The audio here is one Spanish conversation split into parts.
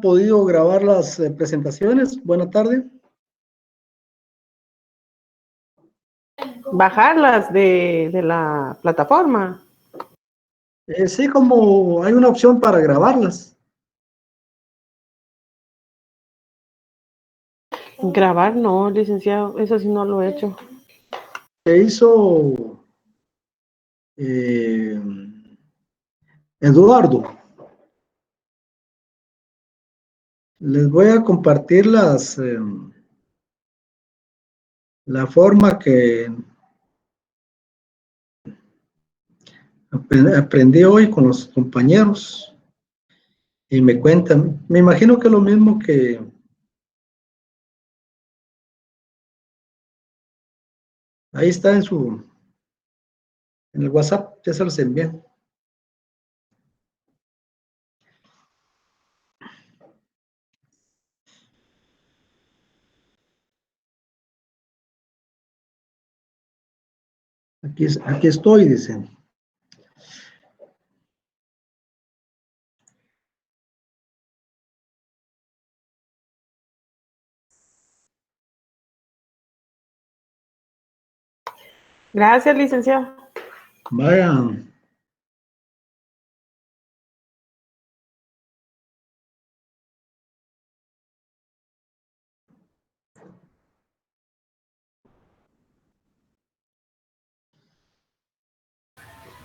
podido grabar las presentaciones? Buena tarde. Bajarlas de la plataforma. Sí, como hay una opción para grabarlas. Grabar no, licenciado, eso sí no lo he hecho. Se hizo Eduardo. Les voy a compartir la forma que aprendí hoy con los compañeros y me cuentan. Me imagino que lo mismo que ahí está en el WhatsApp, ya se los envié. Aquí estoy, dicen. Gracias, licenciado. Vayan.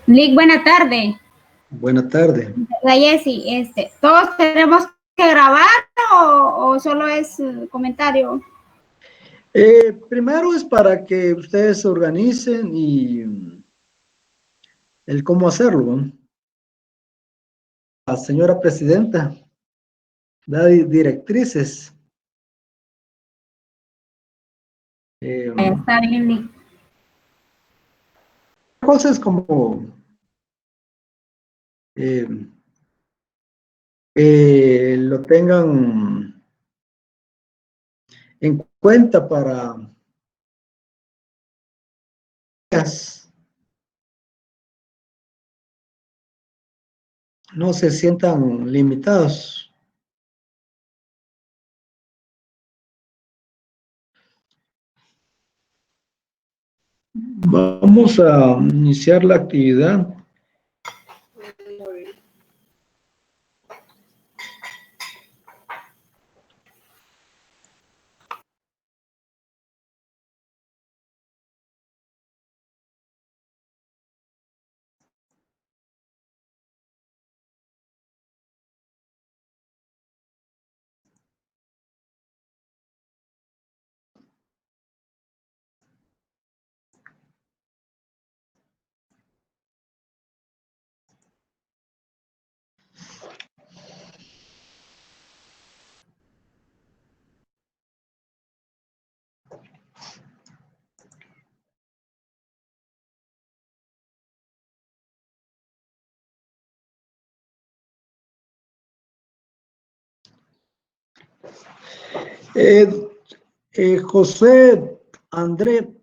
Lick, buena tarde. Buena tarde. La Jessy, ¿todos tenemos que grabar o solo es comentario? Primero es para que ustedes se organicen y el cómo hacerlo, ¿no? La señora presidenta da directrices. Está bien, Lick. Cosas como lo tengan en cuenta para no se sientan limitados. Vamos a iniciar la actividad. José André,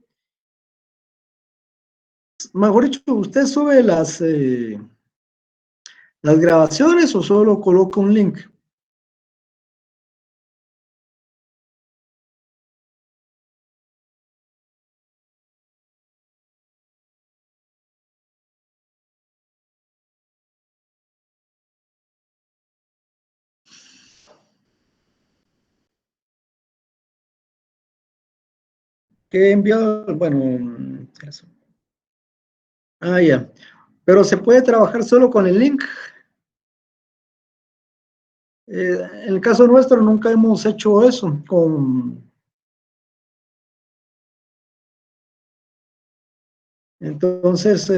mejor dicho, ¿usted sube las grabaciones o solo coloca un link? ¿Qué he enviado? Bueno, eso. Ah, ya. Pero se puede trabajar solo con el link. En el caso nuestro nunca hemos hecho eso entonces,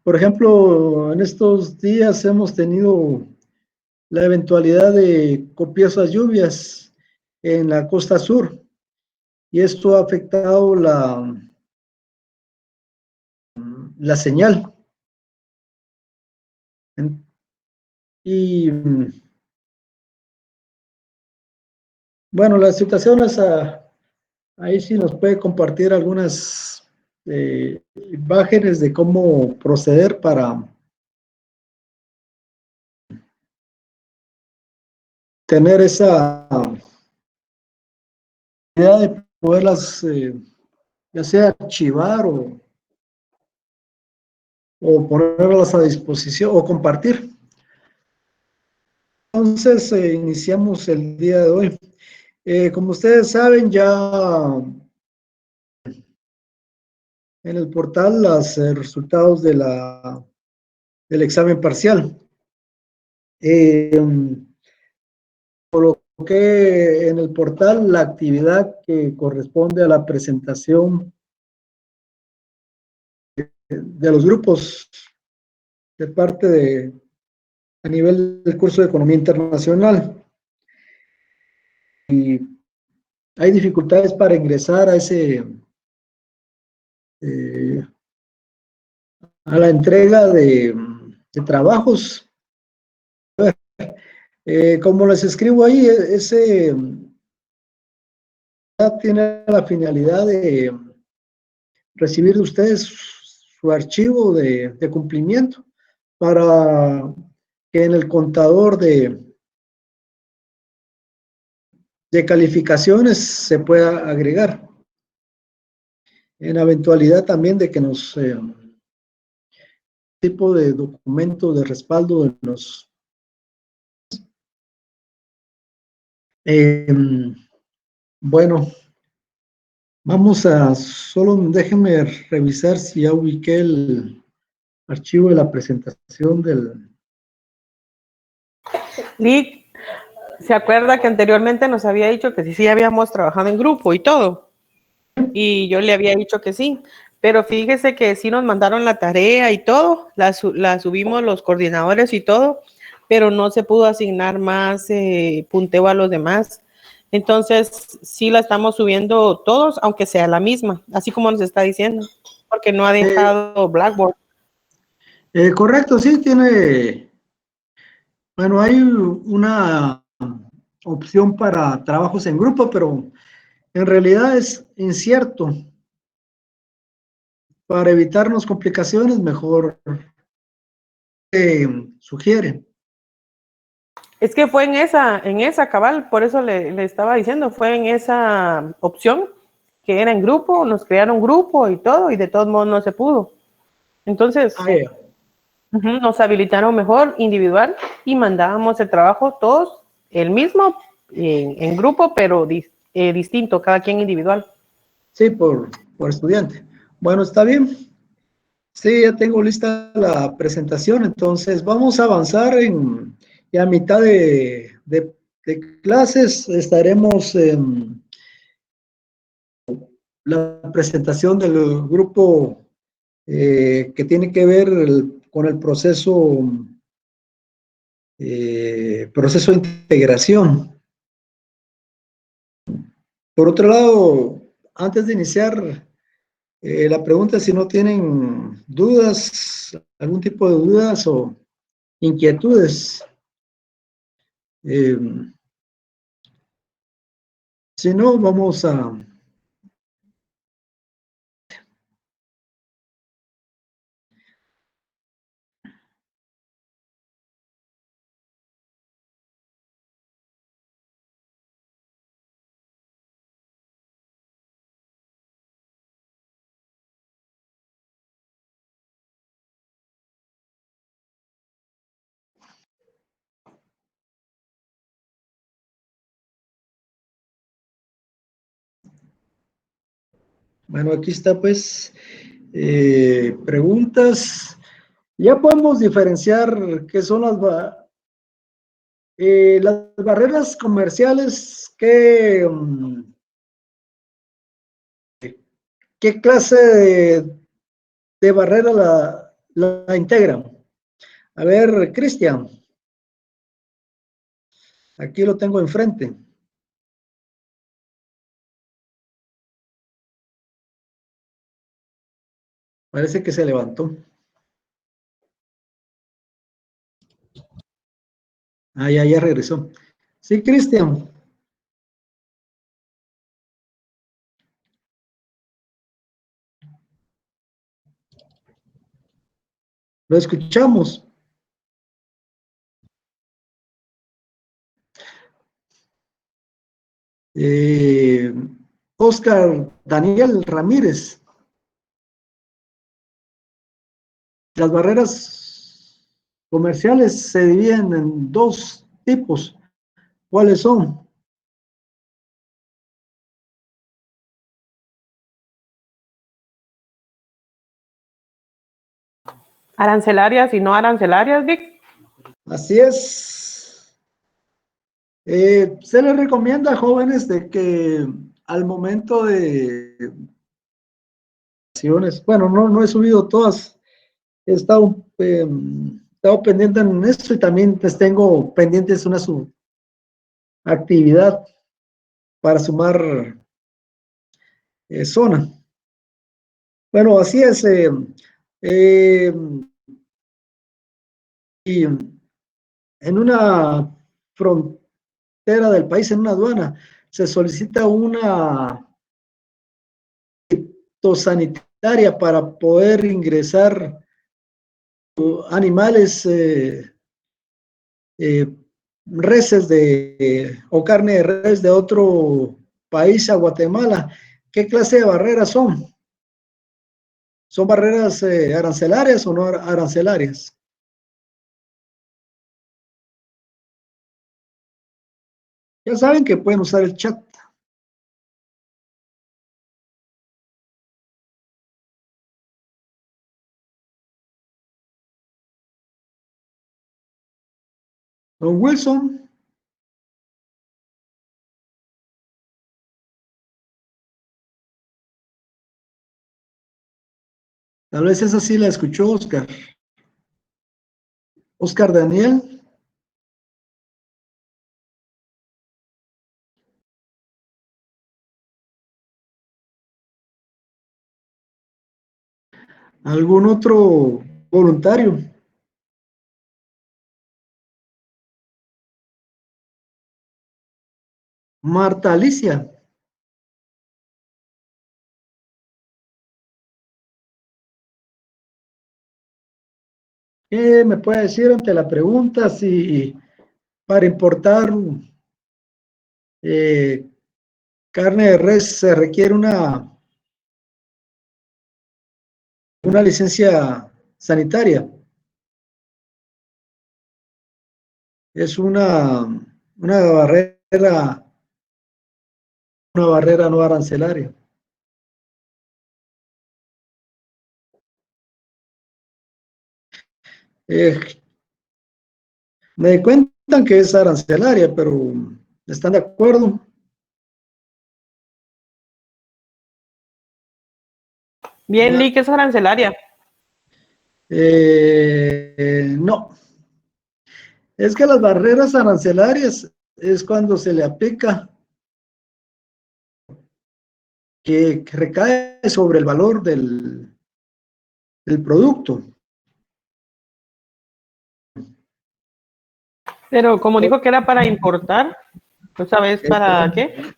por ejemplo, en estos días hemos tenido la eventualidad de copiosas lluvias en la costa sur y esto ha afectado la señal. Y bueno, la situación es ahí sí nos puede compartir algunas imágenes de cómo proceder para tener esa idea de poderlas, ya sea archivar o ponerlas a disposición o compartir. Entonces, iniciamos el día de hoy. Como ustedes saben, ya en el portal los resultados de del examen parcial. Coloqué en el portal la actividad que corresponde a la presentación de los grupos de parte a nivel del curso de Economía Internacional. Y hay dificultades para ingresar a a la entrega de trabajos. Como les escribo ahí, ese tiene la finalidad de recibir de ustedes su archivo de cumplimiento para que en el contador de calificaciones se pueda agregar. En la eventualidad también de que nos tipo de documento de respaldo de los bueno, vamos a solo déjenme revisar si ya ubiqué el archivo de la presentación del. Lick, ¿se acuerda que anteriormente nos había dicho que sí habíamos trabajado en grupo y todo? Y yo le había dicho que sí, pero fíjese que sí nos mandaron la tarea y todo, la subimos los coordinadores y todo, pero no se pudo asignar más punteo a los demás. Entonces, sí la estamos subiendo todos, aunque sea la misma, así como nos está diciendo, porque no ha dejado Blackboard. Correcto, sí, bueno, hay una opción para trabajos en grupo, pero en realidad es incierto. Para evitarnos complicaciones, mejor sugiere. Es que fue en esa cabal, por eso le estaba diciendo, fue en esa opción que era en grupo, nos crearon grupo y todo, y de todos modos no se pudo. Entonces, nos habilitaron mejor individual y mandábamos el trabajo todos el mismo en grupo, pero distinto, cada quien individual. Sí, por estudiante. Bueno, está bien. Sí, ya tengo lista la presentación, entonces vamos a avanzar y a mitad de clases estaremos en la presentación del grupo que tiene que ver con el proceso de integración. Por otro lado, antes de iniciar la pregunta, si no tienen dudas, algún tipo de dudas o inquietudes. Si no, vamos a. Bueno, aquí está pues preguntas. Ya podemos diferenciar qué son las barreras comerciales, qué clase de barrera la integran. A ver, Cristian, aquí lo tengo enfrente. Parece que se levantó. Ah, ya regresó. Sí, Cristian. Lo escuchamos. Eh, Oscar Daniel Ramírez. Las barreras comerciales se dividen en dos tipos. ¿Cuáles son? Arancelarias y no arancelarias, Vic. Así es. Se les recomienda a jóvenes de que al momento de bueno, no he subido todas, he estado pendiente en esto y también les tengo pendientes una actividad para sumar zona. Bueno, así es. Eh, y en una frontera del país, en una aduana, se solicita una sanitaria para poder ingresar animales, reses o carne de res de otro país a Guatemala. ¿Qué clase de barreras son? ¿Son barreras arancelarias o no arancelarias? Ya saben que pueden usar el chat. Don Wilson. Tal vez esa sí la escuchó Oscar. Oscar Daniel. ¿Algún otro voluntario? Marta Alicia. ¿Qué me puede decir ante la pregunta si para importar eh, carne de res se requiere una licencia sanitaria? Es una barrera no arancelaria. Eh, Me cuentan que es arancelaria, pero ¿están de acuerdo? Bien, Lee, que es arancelaria. No. Es que las barreras arancelarias es cuando se le aplica que recae sobre el valor del producto. Pero como dijo que era para importar, ¿tú sabes para qué?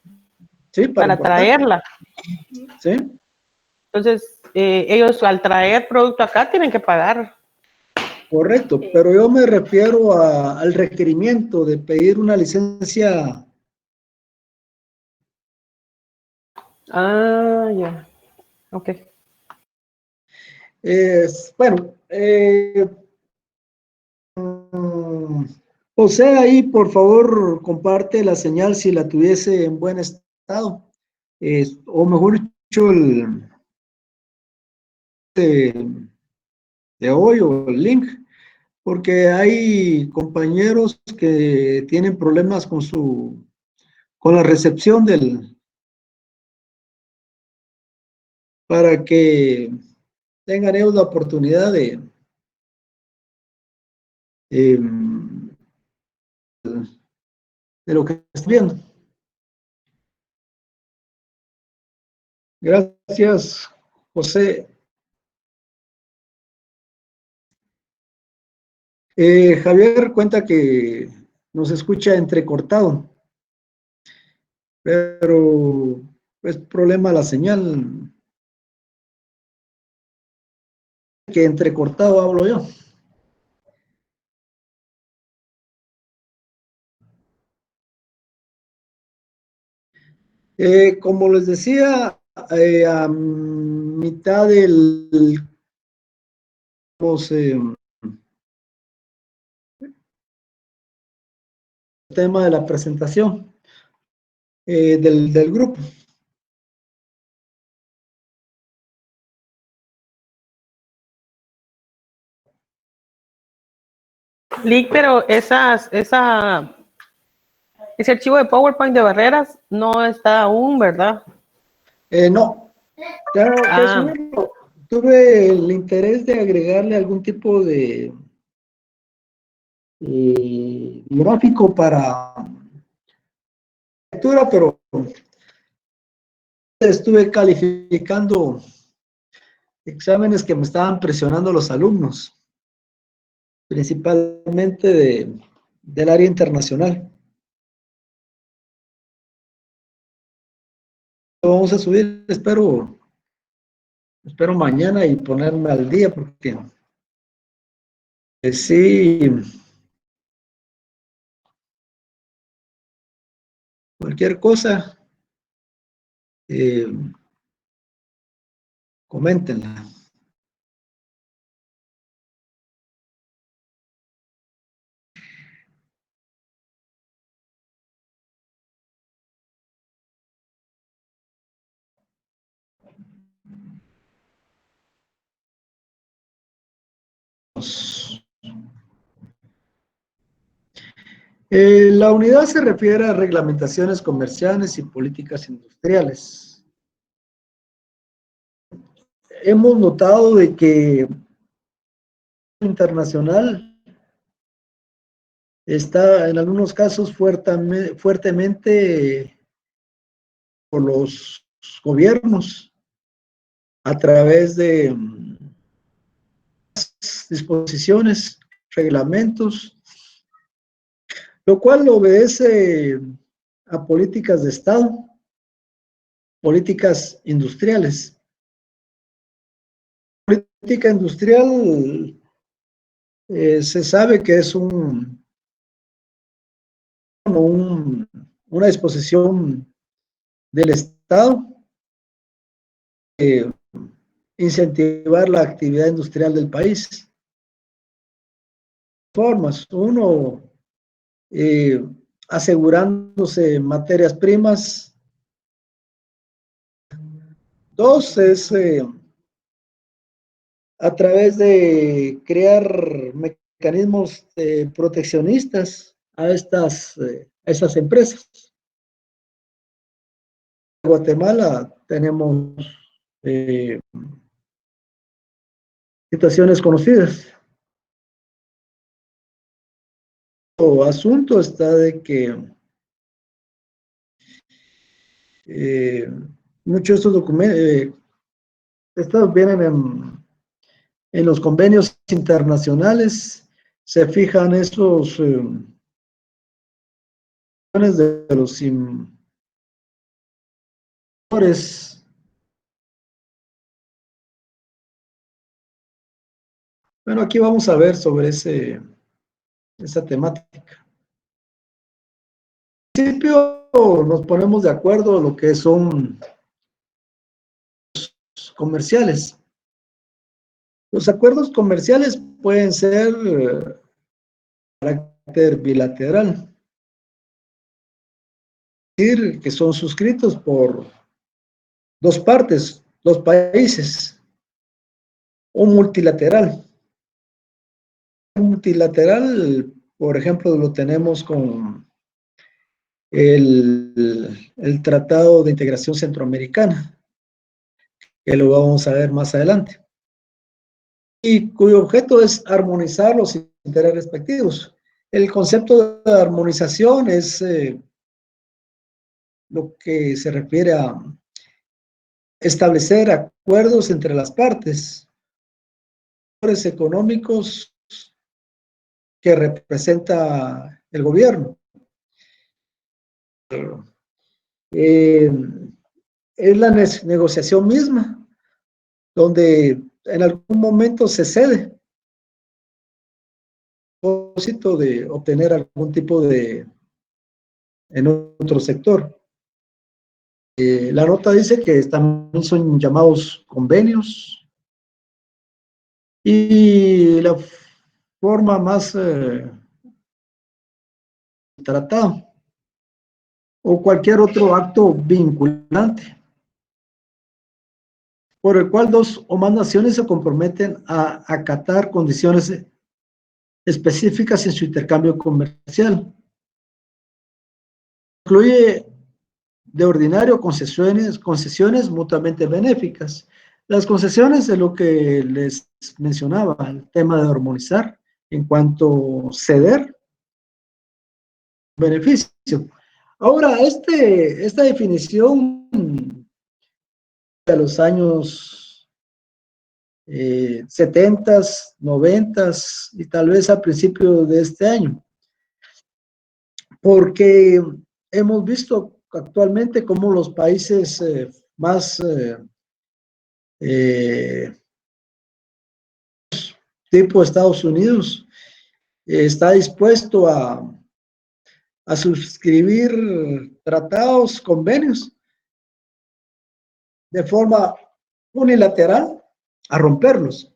Sí, para Para importar. traerla. Sí. Entonces, ellos al traer producto acá tienen que pagar. Correcto, pero yo me refiero al requerimiento de pedir una licencia. Ah, ya. Ok. Bueno, José, ahí por favor comparte la señal si la tuviese en buen estado, o mejor dicho, de, de hoy o el link, porque hay compañeros que tienen problemas con la recepción para que tengan ellos la oportunidad eh, de lo que estoy viendo. Gracias, José. Javier cuenta que nos escucha entrecortado, pero es problema la señal, que entrecortado hablo yo. Como les decía, a mitad pues, tema de la presentación del grupo. Lick, pero ese archivo de PowerPoint de barreras no está aún, ¿verdad? No, tengo que Ah, subirlo. Tuve el interés de agregarle algún tipo de gráfico para lectura, pero estuve calificando exámenes que me estaban presionando los alumnos, principalmente del área internacional. Lo vamos a subir, espero mañana y ponerme al día, porque sí, cualquier cosa, eh, coméntenla. La unidad se refiere a reglamentaciones comerciales y políticas industriales. Hemos notado de que internacional está en algunos casos fuertemente por los gobiernos a través de disposiciones, reglamentos, lo cual obedece a políticas de Estado, políticas industriales. Política industrial se sabe que es una disposición del Estado, incentivar la actividad industrial del país. Formas, uno, asegurándose materias primas. Dos, es a través de crear mecanismos proteccionistas a esas empresas. En Guatemala tenemos situaciones conocidas. El asunto está de que muchos de estos documentos, estos vienen en los convenios internacionales, se fijan esos de los importadores. Bueno, aquí vamos a ver sobre esa temática. En principio nos ponemos de acuerdo en lo que son comerciales. Los acuerdos comerciales pueden ser de carácter bilateral, es decir, que son suscritos por dos partes, dos países, o multilateral. Multilateral, por ejemplo, lo tenemos con el Tratado de Integración Centroamericana, que lo vamos a ver más adelante, y cuyo objeto es armonizar los intereses respectivos. El concepto de armonización es lo que se refiere a establecer acuerdos entre las partes, económicos que representa el gobierno. Es la negociación misma, donde en algún momento se cede propósito de obtener algún tipo de en otro sector. La nota dice que también son llamados convenios, y la forma más tratado o cualquier otro acto vinculante por el cual dos o más naciones se comprometen a acatar condiciones específicas en su intercambio comercial. Incluye de ordinario concesiones mutuamente benéficas. Las concesiones es lo que les mencionaba, el tema de armonizar en cuanto ceder beneficio. Ahora, esta definición de los años 70s, 90s y tal vez a principios de este año, porque hemos visto actualmente cómo los países más tipo Estados Unidos está dispuesto a suscribir tratados, convenios de forma unilateral, a romperlos.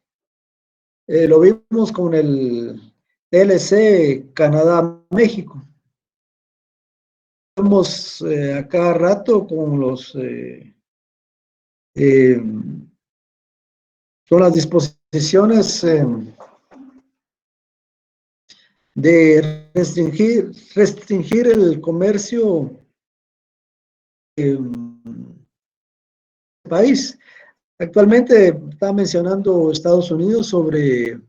Lo vimos con el TLC Canadá-México. Vemos a cada rato con con las disposiciones de restringir el comercio país. Actualmente está mencionando Estados Unidos sobre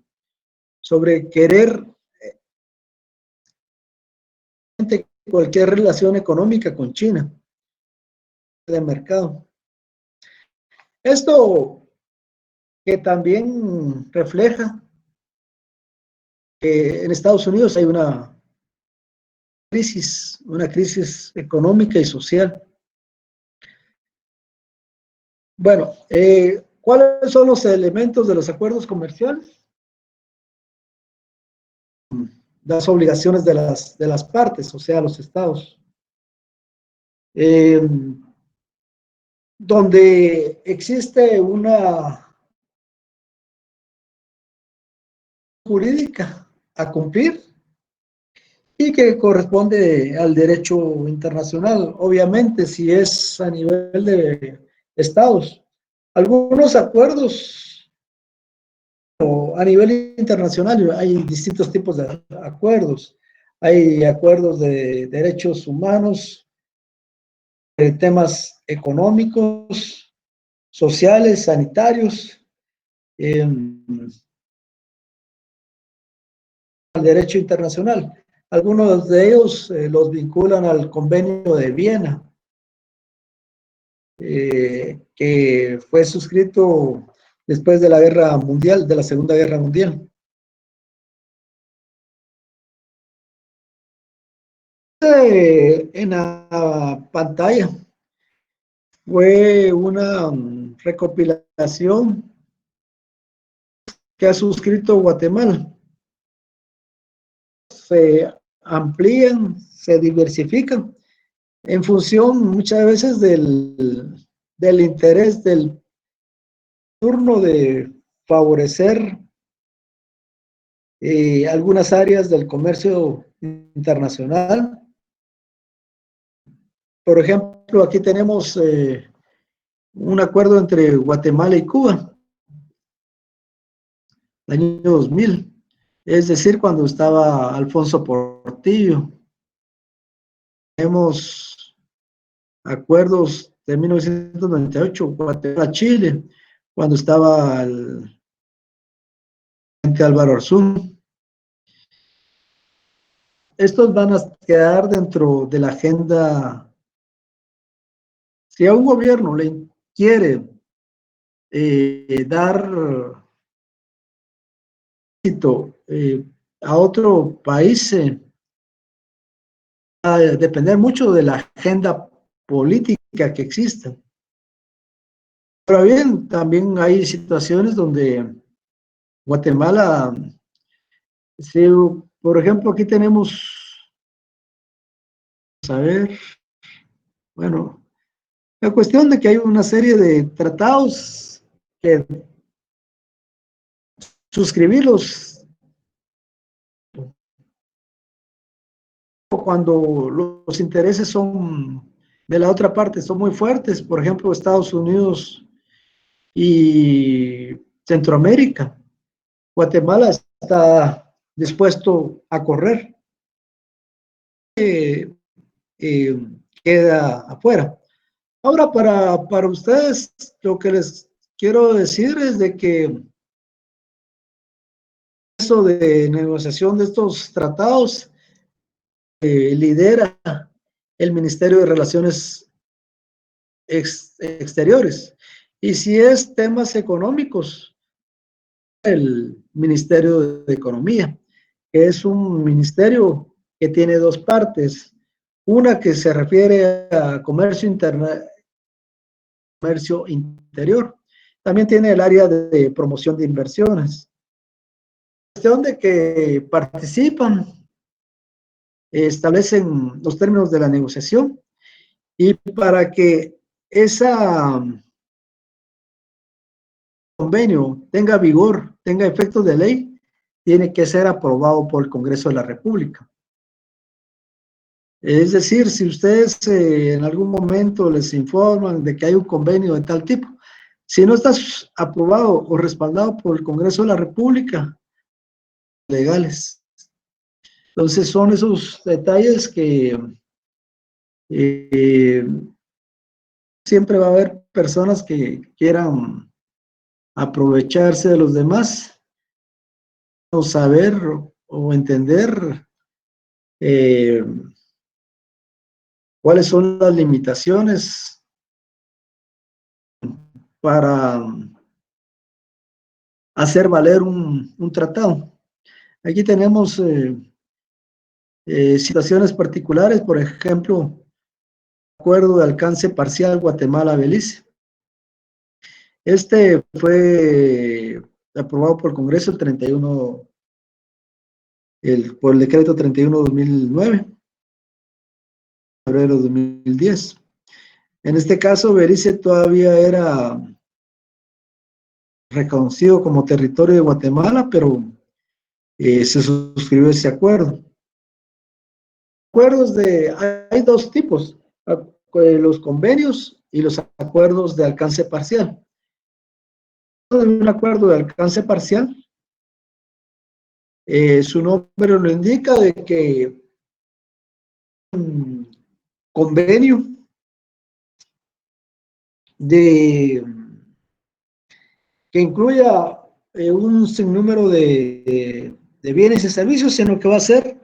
querer cualquier relación económica con China de mercado. Esto que también refleja que en Estados Unidos hay una crisis económica y social. Bueno, ¿cuáles son los elementos de los acuerdos comerciales? Las obligaciones de las partes, o sea, los estados. Donde existe una jurídica a cumplir y que corresponde al derecho internacional. Obviamente, si es a nivel de estados. Algunos acuerdos o a nivel internacional hay distintos tipos de acuerdos. Hay acuerdos de derechos humanos, de temas económicos, sociales, sanitarios, al derecho internacional. Algunos de ellos los vinculan al Convenio de Viena, que fue suscrito después de la Guerra Mundial, de la Segunda Guerra Mundial. En la pantalla fue una recopilación que ha suscrito Guatemala. Se amplían, se diversifican en función muchas veces del interés del turno de favorecer algunas áreas del comercio internacional. Por ejemplo, aquí tenemos un acuerdo entre Guatemala y Cuba, el año 2000, es decir, cuando estaba Alfonso Portillo. Tenemos acuerdos de 1998, Guatemala-Chile, cuando estaba el presidente Álvaro Arzú. Estos van a quedar dentro de la agenda. Si a un gobierno le quiere dar éxito a otro país, va a depender mucho de la agenda política que exista. Pero bien, también hay situaciones donde Guatemala, si, por ejemplo, aquí tenemos, a ver, bueno, La cuestión de que hay una serie de tratados que suscribirlos cuando los intereses son de la otra parte, son muy fuertes, por ejemplo, Estados Unidos y Centroamérica. Guatemala está dispuesto a correr, eh, queda afuera. Ahora, para ustedes, lo que les quiero decir es de que eso de negociación de estos tratados lidera el Ministerio de Relaciones Exteriores. Y si es temas económicos, el Ministerio de Economía, que es un ministerio que tiene dos partes. Una que se refiere a comercio interno, comercio interior. También tiene el área de promoción de inversiones. Cuestión de que participan, establecen los términos de la negociación y para que esa convenio tenga vigor, tenga efectos de ley, tiene que ser aprobado por el Congreso de la República. Es decir, si ustedes en algún momento les informan de que hay un convenio de tal tipo, si no está aprobado o respaldado por el Congreso de la República, legales. Entonces son esos detalles que eh, siempre va a haber personas que quieran aprovecharse de los demás o saber o entender eh, cuáles son las limitaciones para hacer valer un tratado. Aquí tenemos situaciones particulares, por ejemplo, acuerdo de alcance parcial Guatemala-Belice. Este fue aprobado por el Congreso el 31, por el decreto 31/2009, febrero de 2010. En este caso, Belice todavía era reconocido como territorio de Guatemala, pero se suscribió ese acuerdo. Acuerdos hay dos tipos, los convenios y los acuerdos de alcance parcial. Un acuerdo de alcance parcial, su nombre lo indica, de que un convenio de que incluya un sinnúmero de bienes y servicios, sino que va a ser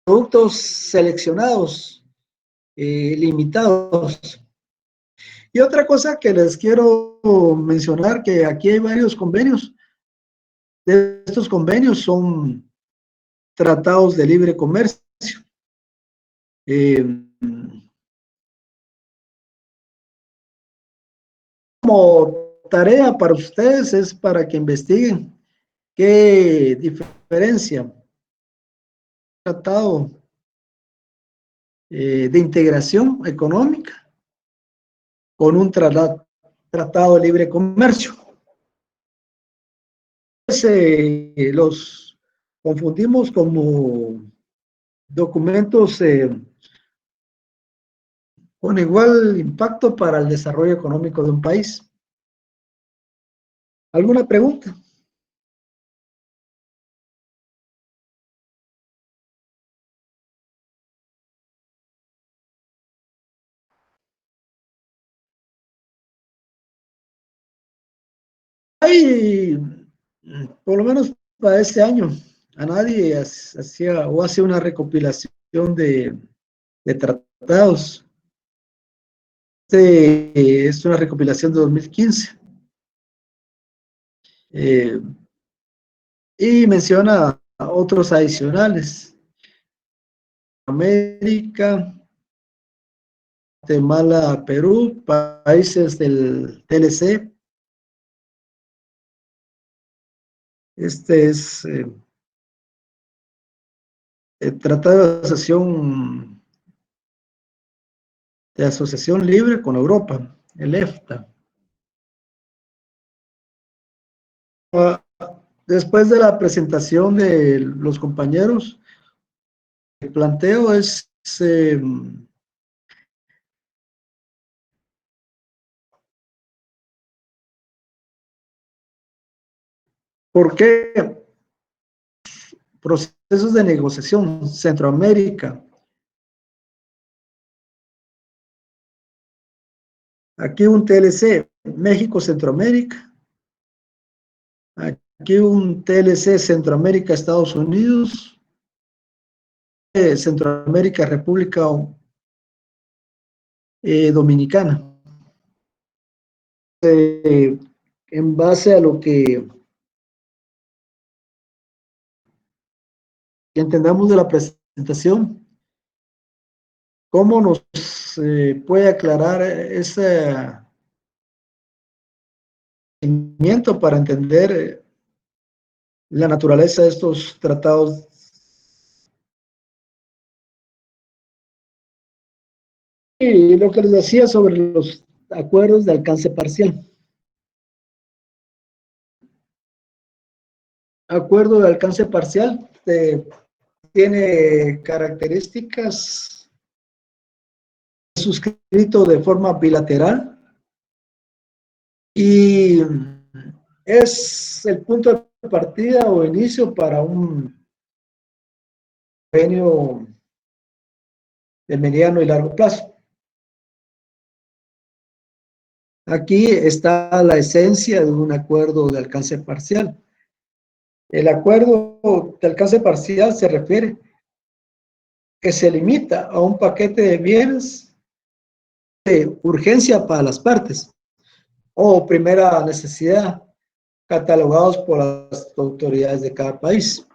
productos seleccionados, limitados. Y otra cosa que les quiero mencionar, que aquí hay varios convenios. De estos convenios son tratados de libre comercio. Como tarea para ustedes es para que investiguen qué diferencia tratado de integración económica con un tratado de libre comercio. Los confundimos como documentos con igual impacto para el desarrollo económico de un país. ¿Alguna pregunta? Hay, por lo menos para este año, a nadie hacía o hace una recopilación de tratados. Es una recopilación de 2015. Y menciona a otros adicionales. América, Guatemala, Perú, países del TLC. Este es el Tratado de Asociación de asociación libre con Europa, el EFTA. Después de la presentación de los compañeros, el planteo es ¿por qué procesos de negociación Centroamérica? Aquí un TLC México-Centroamérica. Aquí un TLC Centroamérica-Estados Unidos. Centroamérica-República Dominicana. En base a lo que entendamos de la presentación, ¿cómo nos puede aclarar ese conocimiento para entender la naturaleza de estos tratados? Y lo que les decía sobre los acuerdos de alcance parcial. Acuerdo de alcance parcial tiene características suscrito de forma bilateral y es el punto de partida o inicio para un convenio de mediano y largo plazo. Aquí está la esencia de un acuerdo de alcance parcial. El acuerdo de alcance parcial se refiere que se limita a un paquete de bienes de urgencia para las partes o primera necesidad, catalogados por las autoridades de cada país.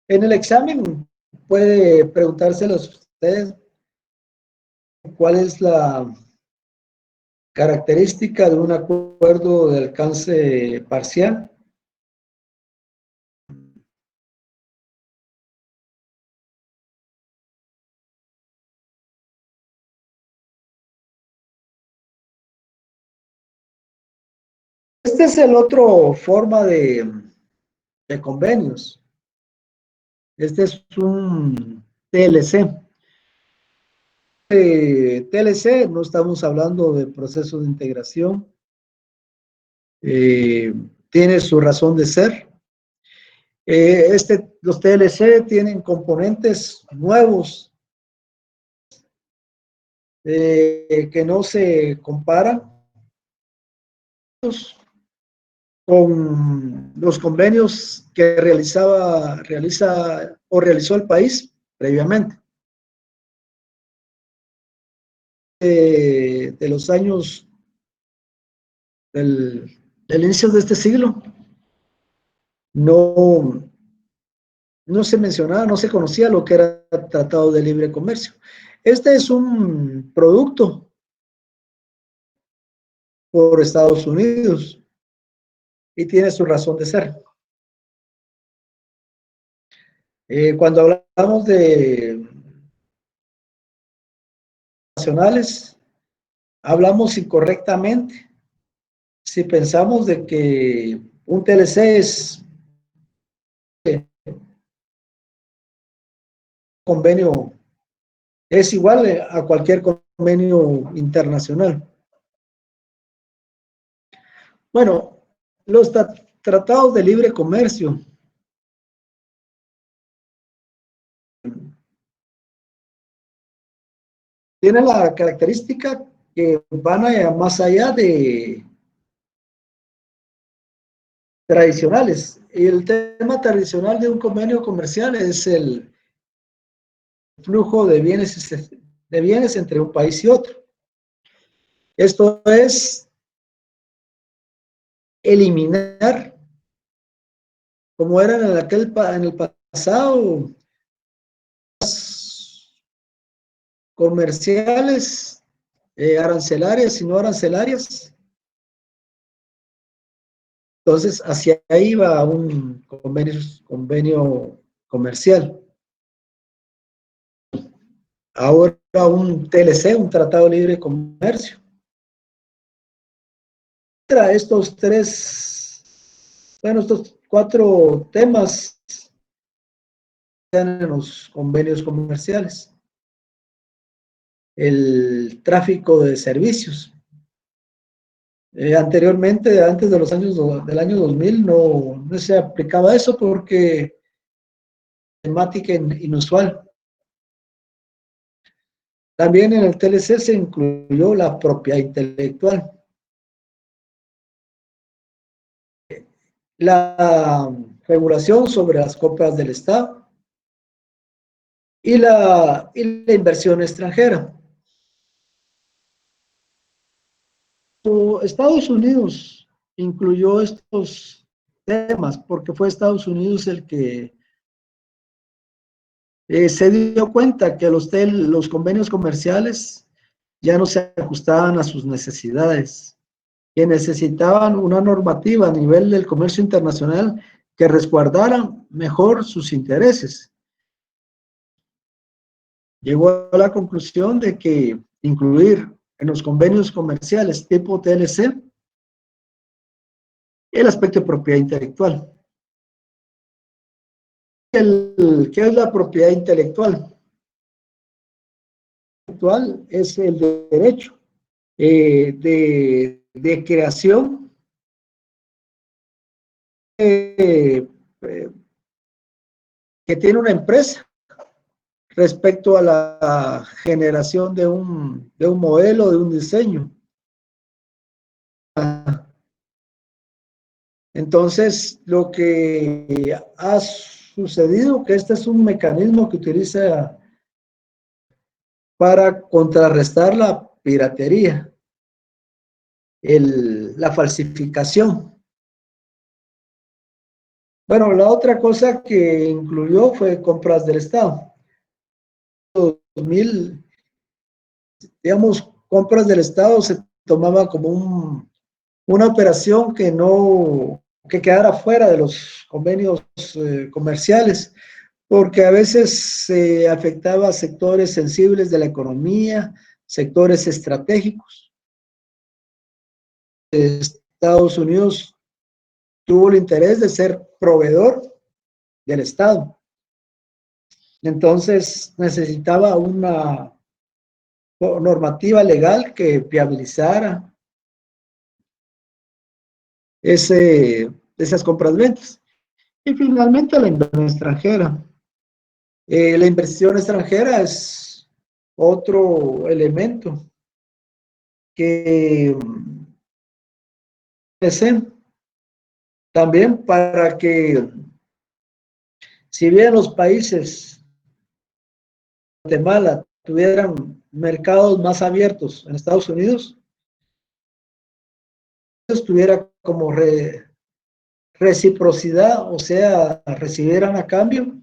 En el examen puede preguntárselos ustedes cuál es la característica de un acuerdo de alcance parcial. Este es el otro forma de convenios. Este es un TLC. TLC, no estamos hablando de procesos de integración. Tiene su razón de ser. Los TLC tienen componentes nuevos que no se comparan con los convenios que realizó el país previamente. De los años del inicio de este siglo, no se mencionaba, no se conocía lo que era Tratado de Libre Comercio. Este es un producto por Estados Unidos y tiene su razón de ser. Cuando hablamos de nacionales, hablamos incorrectamente si pensamos de que un TLC es convenio, es igual a cualquier convenio internacional. Bueno, los tratados de libre comercio tienen la característica que van más allá de tradicionales. Y el tema tradicional de un convenio comercial es el flujo de bienes entre un país y otro. Esto es eliminar, como era en el pasado, comerciales, arancelarias y no arancelarias, Entonces, hacia ahí va un convenio comercial. Ahora un TLC, un Tratado Libre de Comercio. Estos estos 4 temas están en los convenios comerciales. El tráfico de servicios. Anteriormente, antes de los del año 2000, no se aplicaba eso porque temática inusual. También en el TLC se incluyó la propiedad intelectual. La regulación sobre las compras del Estado y la inversión extranjera. Estados Unidos incluyó estos temas porque fue Estados Unidos el que se dio cuenta que los convenios comerciales ya no se ajustaban a sus necesidades, que necesitaban una normativa a nivel del comercio internacional que resguardara mejor sus intereses. Llegó a la conclusión de que incluir en los convenios comerciales tipo TLC el aspecto de propiedad intelectual. ¿Qué es la propiedad intelectual? Es el derecho de creación que tiene una empresa respecto a la generación de un modelo, de un diseño. Entonces, lo que ha sucedido, que este es un mecanismo que utiliza para contrarrestar la piratería, la falsificación. Bueno, la otra cosa que incluyó fue compras del Estado. 2000, digamos, compras del Estado se tomaba como una operación que quedara fuera de los convenios comerciales, porque a veces se afectaba a sectores sensibles de la economía, sectores estratégicos. Estados Unidos tuvo el interés de ser proveedor del Estado. Entonces necesitaba una normativa legal que viabilizara esas compras-ventas. Y finalmente la inversión extranjera. La inversión extranjera es otro elemento que también para que, si bien los países de Guatemala tuvieran mercados más abiertos en Estados Unidos, tuviera como reciprocidad, o sea, recibieran a cambio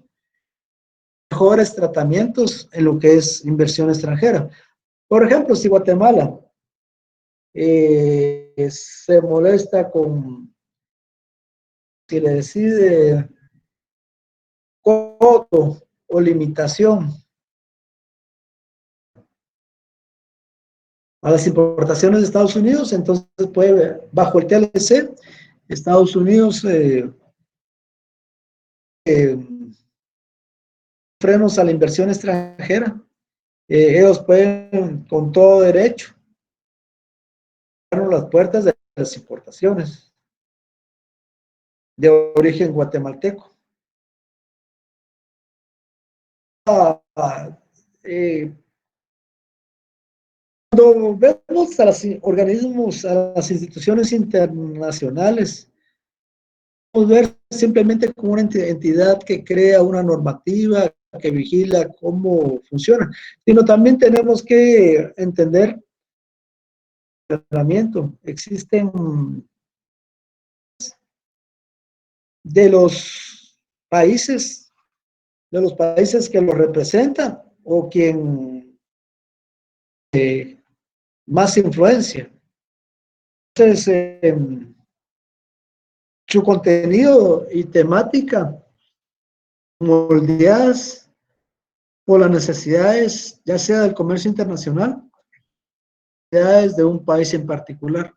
mejores tratamientos en lo que es inversión extranjera. Por ejemplo, si Guatemala se molesta si le decide coto o limitación a las importaciones de Estados Unidos, entonces puede, bajo el TLC, Estados Unidos frenos a la inversión extranjera, ellos pueden con todo derecho abrir las puertas de las importaciones de origen guatemalteco. Cuando vemos a los organismos, a las instituciones internacionales, podemos ver simplemente como una entidad que crea una normativa, que vigila cómo funciona, sino también tenemos que entender el funcionamiento. Existen de los países que lo representan o quien más influencia. Entonces, su contenido y temática moldeadas por las necesidades, ya sea del comercio internacional, necesidades de un país en particular.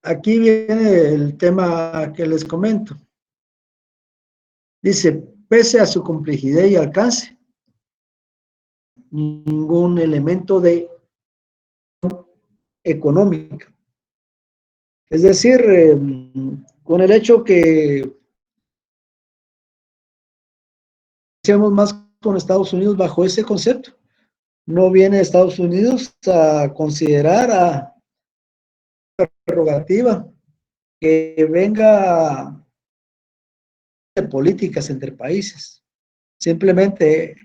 Aquí viene el tema que les comento. Dice, pese a su complejidad y alcance, ningún elemento de económica. Es decir, con el hecho que seamos más con Estados Unidos bajo ese concepto, no viene Estados Unidos a considerar a prerrogativa que venga de políticas entre países. Simplemente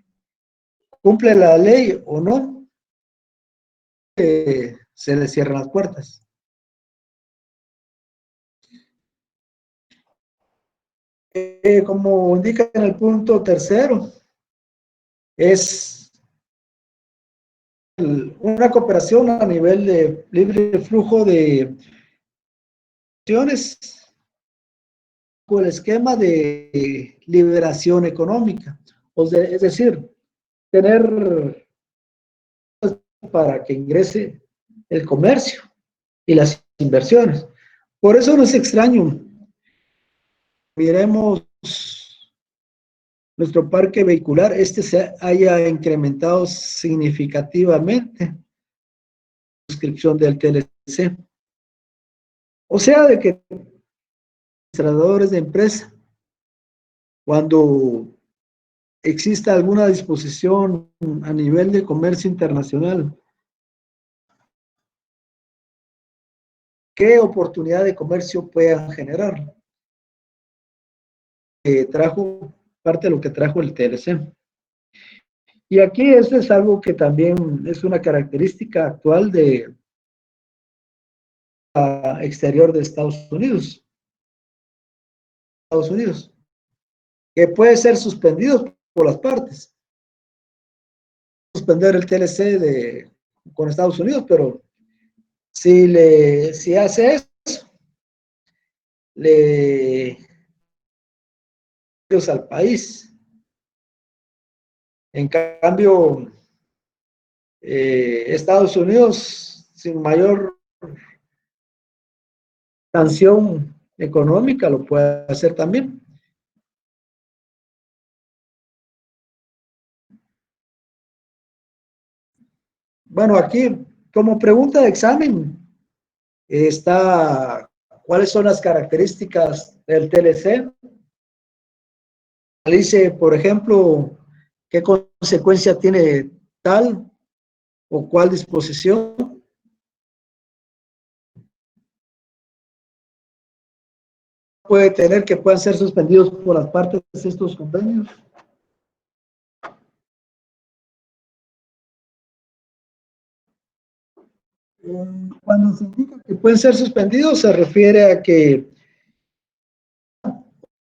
cumple la ley o no, se le cierran las puertas. Como indica en el punto tercero, es una cooperación a nivel de libre flujo de acciones con el esquema de liberación económica. Es decir, tener para que ingrese el comercio y las inversiones. Por eso no es extraño. Miremos nuestro parque vehicular, se haya incrementado significativamente la suscripción del TLC. O sea, de que administradores de empresa, cuando exista alguna disposición a nivel de comercio internacional, ¿qué oportunidad de comercio puedan generar? Trajo parte de lo que trajo el TLC. Y aquí eso es algo que también es una característica actual de exterior de Estados Unidos, que puede ser suspendido por las partes. Suspender el TLC con Estados Unidos, pero si hace eso, le al país. En cambio, Estados Unidos, sin mayor sanción económica, lo puede hacer también. Bueno, aquí, como pregunta de examen, está, ¿cuáles son las características del TLC? Dice, por ejemplo, ¿qué consecuencia tiene tal o cual disposición? Puede tener que puedan ser suspendidos por las partes de estos convenios. Cuando se indica que pueden ser suspendidos, se refiere a que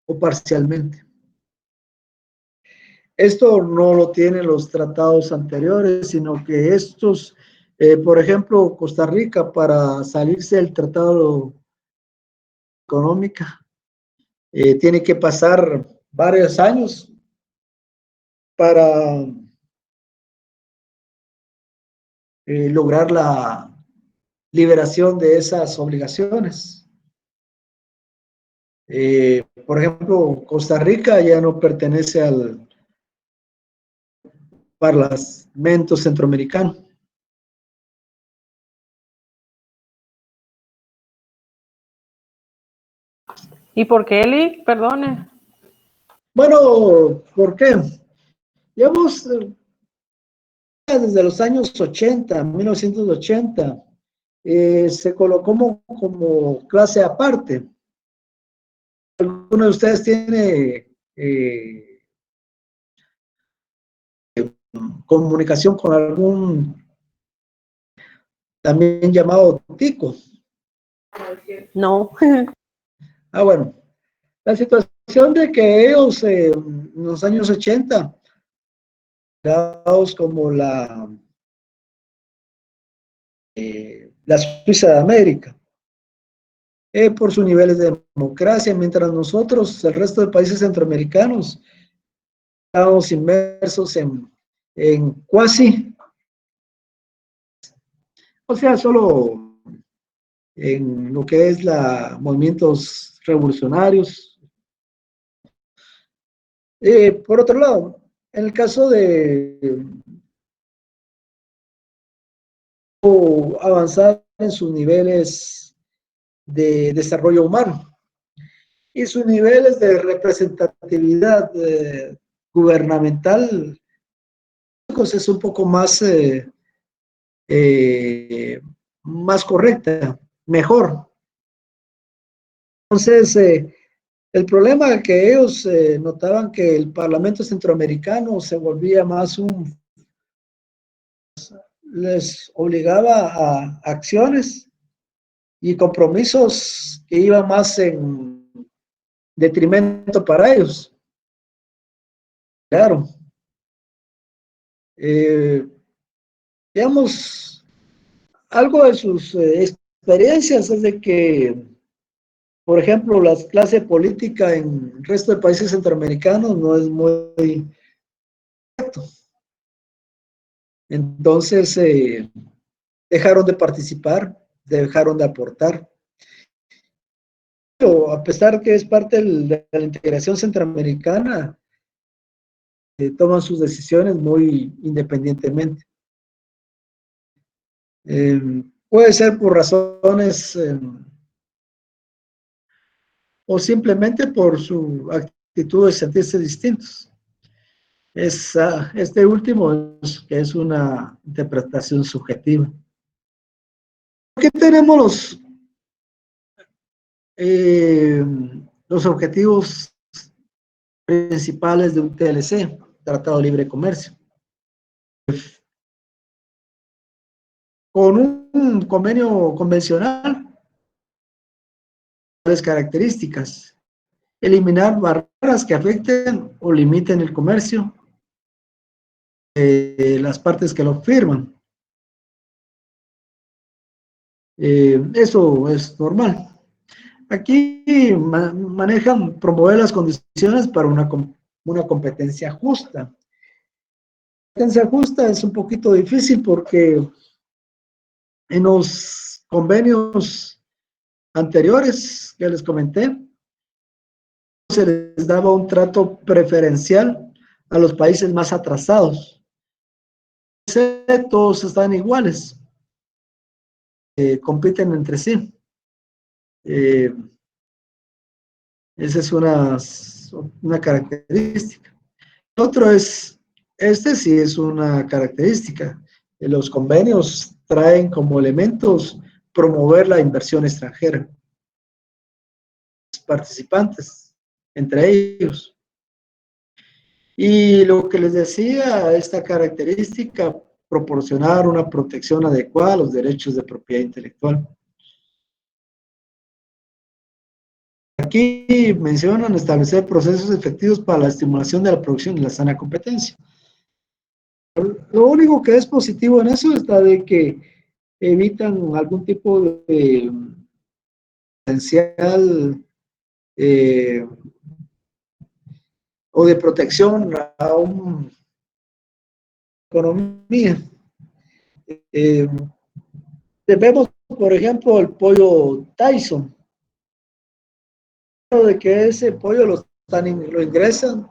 o parcialmente. Esto no lo tienen los tratados anteriores, sino que estos, por ejemplo, Costa Rica, para salirse del tratado económica, tiene que pasar varios años para lograr la liberación de esas obligaciones. Por ejemplo, Costa Rica ya no pertenece al Parlamento Centroamericano. ¿Y por qué, Eli? Perdone. Bueno, ¿por qué? Llevamos desde los años 80, 1980, se colocó como clase aparte. ¿Alguno de ustedes tiene comunicación con algún también llamado tico? No. Bueno, la situación de que ellos en los años 80, como la Suiza de América, por sus niveles de democracia, mientras nosotros, el resto de países centroamericanos, estamos inmersos en cuasi, o sea, solo en lo que es movimientos revolucionarios. Por otro lado, en el caso de avanzar en sus niveles de desarrollo humano y sus niveles de representatividad gubernamental, pues es un poco más, más correcta, mejor. Entonces, el problema que ellos notaban que el Parlamento Centroamericano se volvía más les obligaba a acciones y compromisos que iban más en detrimento para ellos. Claro. Digamos, algo de sus experiencias es de que, por ejemplo, la clase política en el resto de países centroamericanos no es muy correcto. Entonces, dejaron de participar, dejaron de aportar. Pero a pesar que es parte de la integración centroamericana, toman sus decisiones muy independientemente. Puede ser por razones o simplemente por su actitud de sentirse distintos. Este último que es una interpretación subjetiva. Aquí tenemos los objetivos principales de un TLC, Tratado de Libre Comercio. Con un convenio convencional, las características: eliminar barreras que afecten o limiten el comercio de las partes que lo firman. Eso es normal. Aquí manejan promover las condiciones para una competencia justa. La competencia justa es un poquito difícil porque en los convenios anteriores que les comenté, se les daba un trato preferencial a los países más atrasados. Todos están iguales, compiten entre sí. Esa es una característica. Otro es, sí es una característica. Los convenios traen como elementos promover la inversión extranjera. Participantes, entre ellos. Y lo que les decía, esta característica, proporcionar una protección adecuada a los derechos de propiedad intelectual. Aquí mencionan establecer procesos efectivos para la estimulación de la producción y la sana competencia. Lo único que es positivo en eso está de que evitan algún tipo de potencial o de protección a una economía. Vemos, por ejemplo, el pollo Tyson, de que ese pollo lo ingresan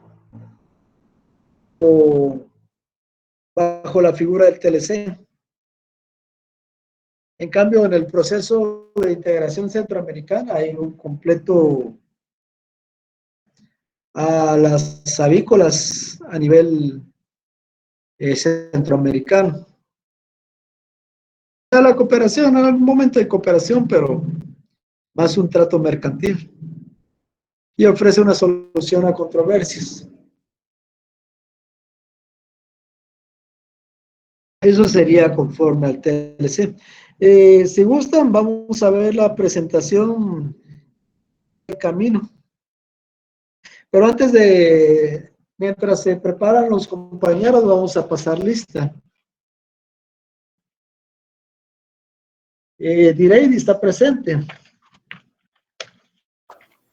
o bajo la figura del TLC. En cambio, en el proceso de integración centroamericana hay un completo a las avícolas a nivel centroamericano. A la cooperación, en algún momento de cooperación, pero más un trato mercantil. Y ofrece una solución a controversias. Eso sería conforme al TLC. Si gustan, vamos a ver la presentación del camino. Pero antes mientras se preparan los compañeros, vamos a pasar lista. Direidi está presente.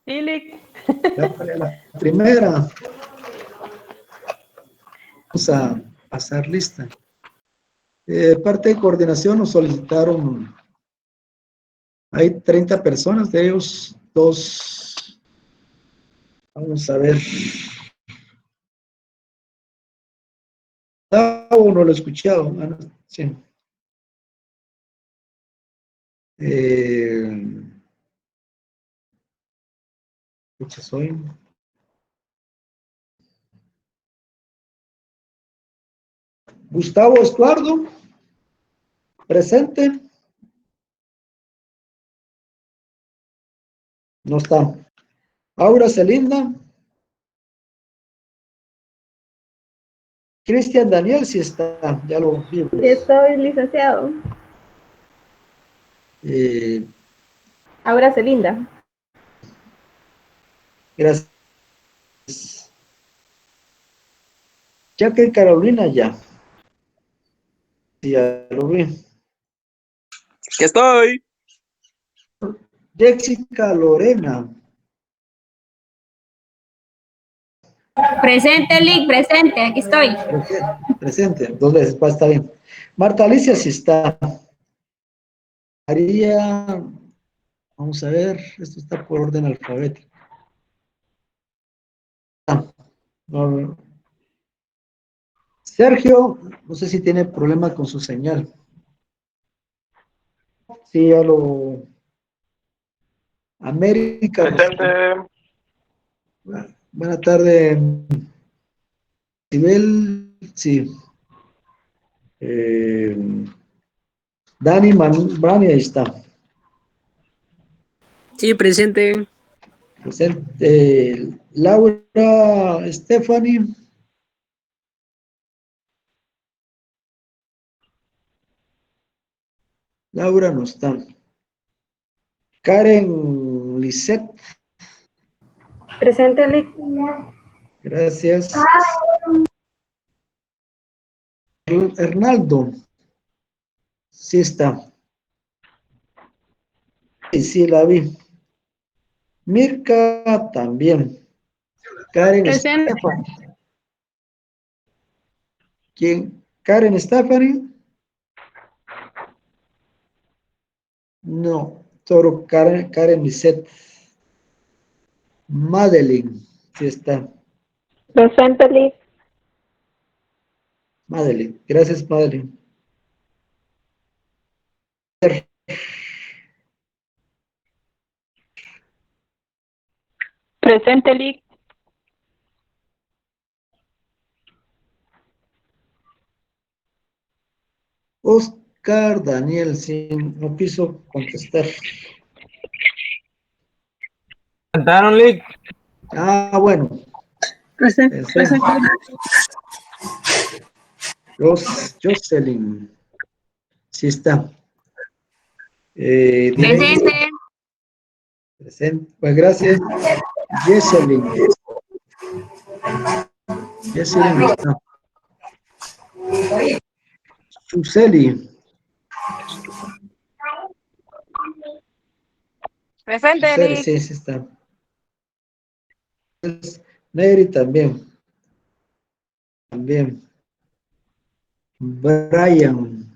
Sí, Lick. La primera. Vamos a pasar lista. Parte de coordinación nos solicitaron, hay 30 personas, de ellos dos, vamos a ver. No lo he escuchado. No, sí. ¿Escuchas hoy? Gustavo Estuardo, presente. No está. Aura Celinda. Cristian Daniel sí está, ya lo vimos. Estoy licenciado. Aura Celinda. Gracias. Ya que Carolina ya. Ya lo vi. ¡Que estoy! Jessica Lorena. Presente, Lick, presente, aquí estoy. Presente, 2 veces, está bien. Marta Alicia sí está. María, vamos a ver, esto está por orden alfabético. No. Sergio, no sé si tiene problema con su señal. Sí, ya lo... América. Presente. Buena tarde. Nivel, sí. Dani Manbrani, ahí está. Sí, presente. Presente. Laura Stephanie. Laura no está. Karen Lisette. Presente, Lick. Gracias. Hernaldo. Sí está. Sí, la vi. Mirka también. Karen Presente. Stephanie. ¿Quién? Karen Stephanie. No. Solo Karen Lisette. Madeline. Sí está. Presente, Lick. Madeline. Gracias, Madeline. Presente, Lick. Oscar Daniel, sí, no quiso contestar. ¿Cantaron, Lick? Ah, bueno. Presente. Jocelyn. Sí está. Presente. Presente. Pues gracias. Jesselyn. Jesselyn no está. Suseli. Presente, Suseli, Lick. sí, sí está. Neri también. También. Brian.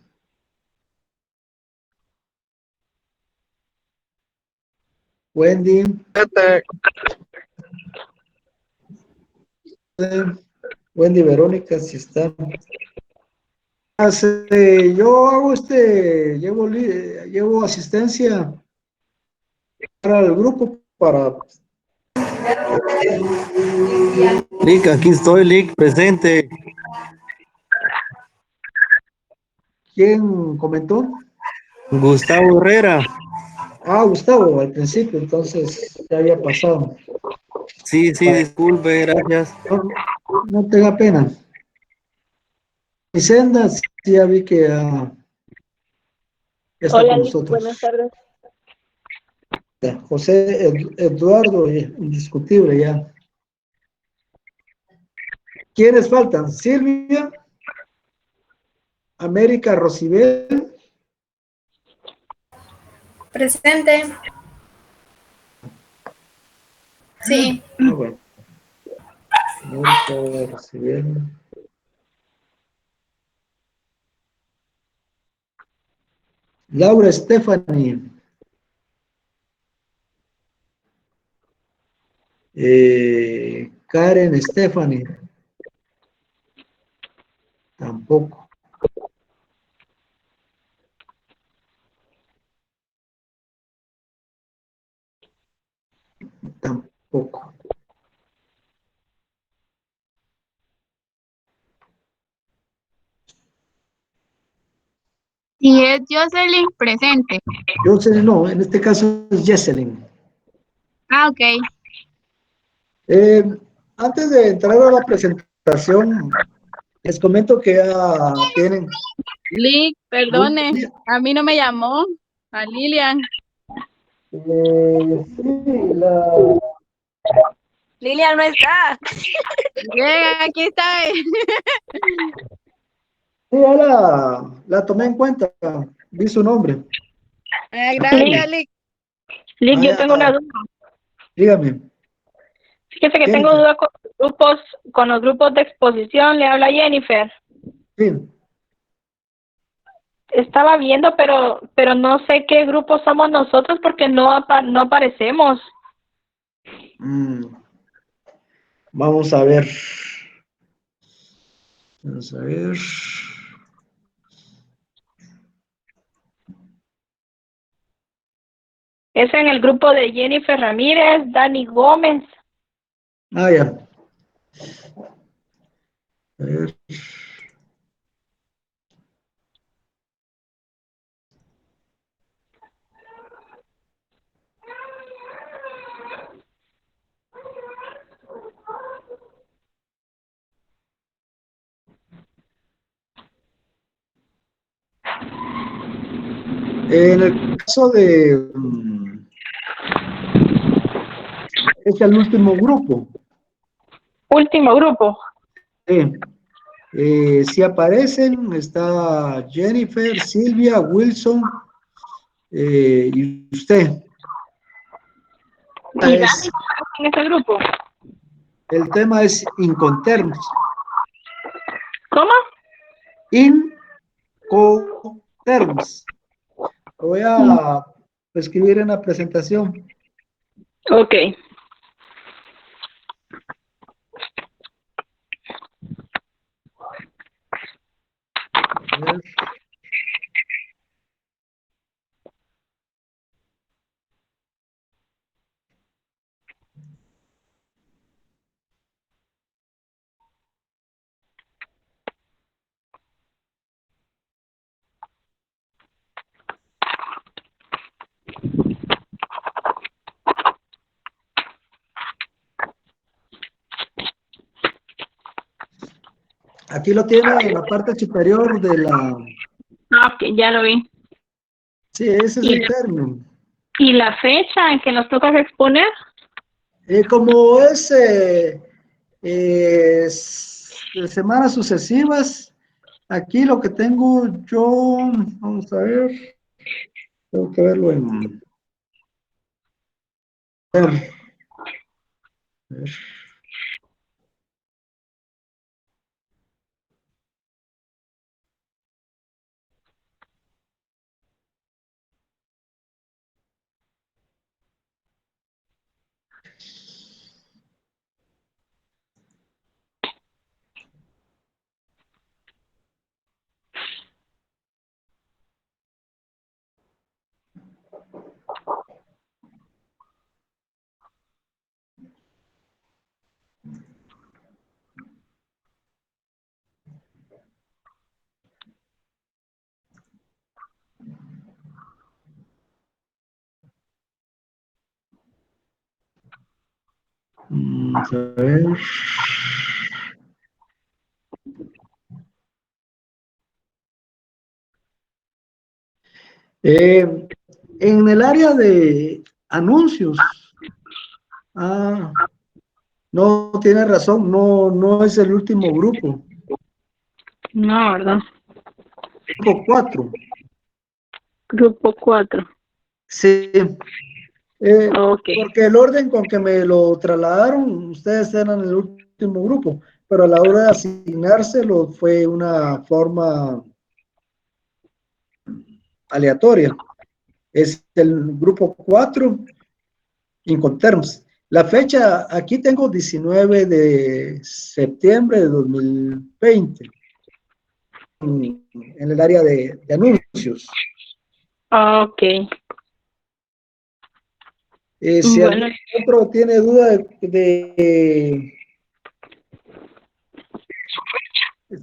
Wendy. Wendy Verónica, sí está. Yo hago llevo asistencia para el grupo para... Lick, aquí estoy, Lick, presente. ¿Quién comentó? Gustavo Herrera. Ah, Gustavo, al principio, entonces ya había pasado. Sí, disculpe, gracias. No tenga pena. Vicenda, sí, ya vi que ya está Hola, con Lick. Buenas nosotros. tardes. José Eduardo, indiscutible ya. ¿Quiénes faltan? Silvia, América Rosibel, Presente. Sí. Ah, bueno. Ahorita recibieron. Laura Stephanie. Karen Stephanie. Tampoco. Tampoco. Y es Jocelyn presente. Jocelyn, no, en este caso es Jesselyn. Ah, ok. Antes de entrar a la presentación, les comento que ya tienen. Lick, perdone, a mí no me llamó, a Lilian. Sí, la. Lilian no está. Bien, aquí está. Sí, ya la tomé en cuenta. Vi su nombre. Gracias, Lick. Lick, yo Vaya, tengo una duda. dígame. Fíjese que tengo Jennifer. duda con los grupos de exposición. Le habla Jennifer. Sí. Estaba viendo, pero no sé qué grupo somos nosotros porque no aparecemos. Vamos a ver. Vamos a ver. Es en el grupo de Jennifer Ramírez, Dani Gómez. Ah, ya. A ver. En el caso de. Es el último grupo. Último grupo. Si aparecen, está Jennifer, Silvia, Wilson y usted. ¿Y Dani Es, en ese grupo? el tema es Incoterms. ¿Cómo? Incoterms. Lo voy a escribir en la presentación. Ok. A ver. Aquí lo tiene en la parte superior de la. Ah, ok, ya lo vi. Sí, ese es el término. ¿Y la fecha en que nos toca exponer? Como es de semanas sucesivas, aquí lo que tengo yo, vamos a ver, tengo que verlo en. A ver. Vamos a ver. En el área de anuncios, no tiene razón, no es el último grupo. No, ¿verdad? Grupo 4. Grupo 4. Sí. Ok. Porque el orden con que me lo trasladaron, ustedes eran el último grupo, pero a la hora de asignárselo fue una forma aleatoria. Es el grupo 4, Incoterms. La fecha, aquí tengo 19 de septiembre de 2020 en el área de anuncios. Ok. Si Bueno, algún otro tiene duda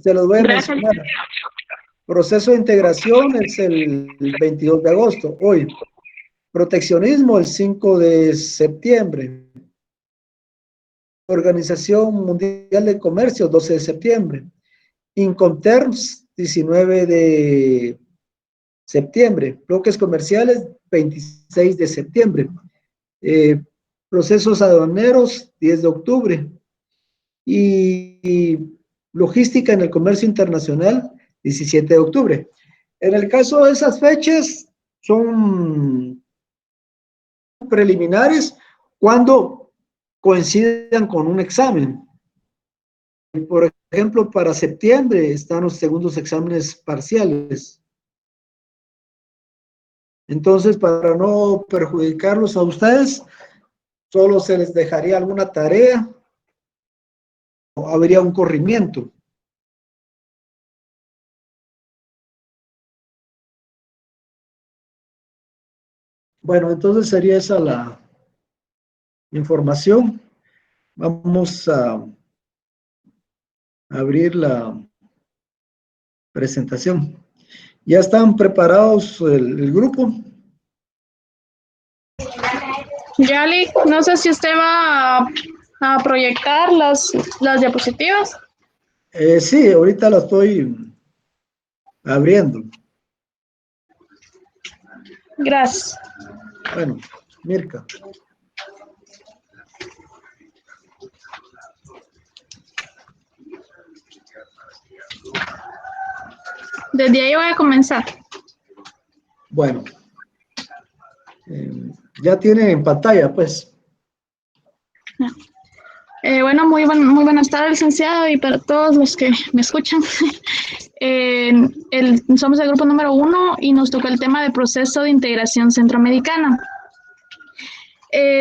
se los voy a gracias. mencionar. Proceso de integración es el 22 de agosto, hoy. Proteccionismo el 5 de septiembre. Organización Mundial de Comercio 12 de septiembre. Incoterms 19 de septiembre. Bloques comerciales 26 de septiembre. Procesos aduaneros 10 de octubre. Y logística en el comercio internacional 17 de octubre. En el caso de esas fechas son preliminares cuando coincidan con un examen. Por ejemplo, para septiembre están los segundos exámenes parciales. Entonces, para no perjudicarlos a ustedes, solo se les dejaría alguna tarea o habría un corrimiento. Bueno, entonces sería esa la información. Vamos a abrir la presentación. ¿Ya están preparados el grupo? Yali, no sé si usted va a proyectar las diapositivas. Sí, ahorita la estoy abriendo. Gracias. Bueno, Mirka. Desde ahí voy a comenzar. Bueno, ya tienen en pantalla, pues. Bueno, muy buenas tardes, licenciado, y para todos los que me escuchan. Somos el grupo número 1 y nos toca el tema de proceso de integración centroamericana.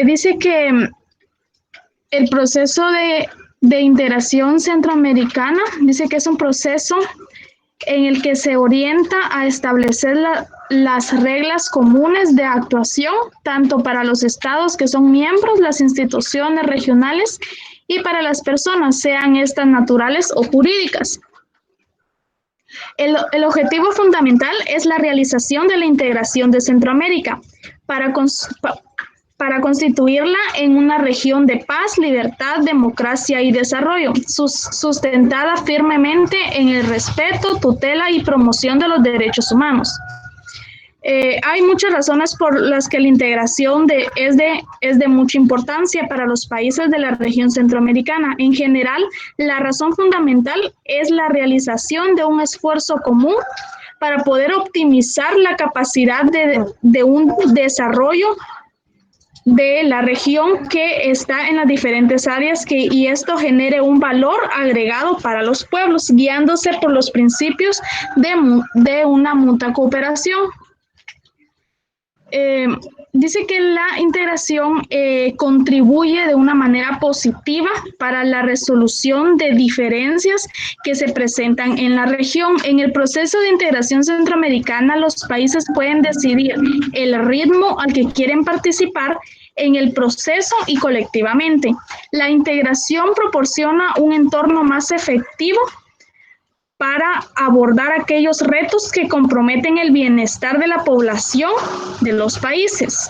Dice que el proceso de integración centroamericana, dice que es un proceso en el que se orienta a establecer las reglas comunes de actuación, tanto para los estados que son miembros, las instituciones regionales y para las personas, sean estas naturales o jurídicas. El objetivo fundamental es la realización de la integración de Centroamérica para constituirla en una región de paz, libertad, democracia y desarrollo, sustentada firmemente en el respeto, tutela y promoción de los derechos humanos. Hay muchas razones por las que la integración es de mucha importancia para los países de la región centroamericana. En general, la razón fundamental es la realización de un esfuerzo común para poder optimizar la capacidad de un desarrollo de la región que está en las diferentes áreas y esto genere un valor agregado para los pueblos, guiándose por los principios de una mutua cooperación. Dice que la integración contribuye de una manera positiva para la resolución de diferencias que se presentan en la región. En el proceso de integración centroamericana, los países pueden decidir el ritmo al que quieren participar en el proceso y colectivamente. La integración proporciona un entorno más efectivo para abordar aquellos retos que comprometen el bienestar de la población de los países.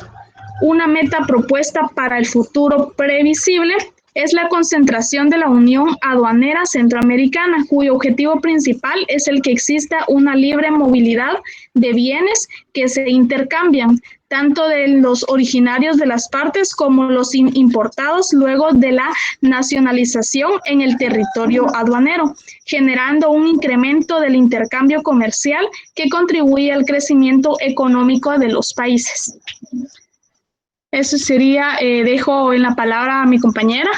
Una meta propuesta para el futuro previsible es la concentración de la Unión Aduanera Centroamericana, cuyo objetivo principal es el que exista una libre movilidad de bienes que se intercambian, tanto de los originarios de las partes como los importados luego de la nacionalización en el territorio aduanero, generando un incremento del intercambio comercial que contribuye al crecimiento económico de los países. Eso sería, dejo en la palabra a mi compañera.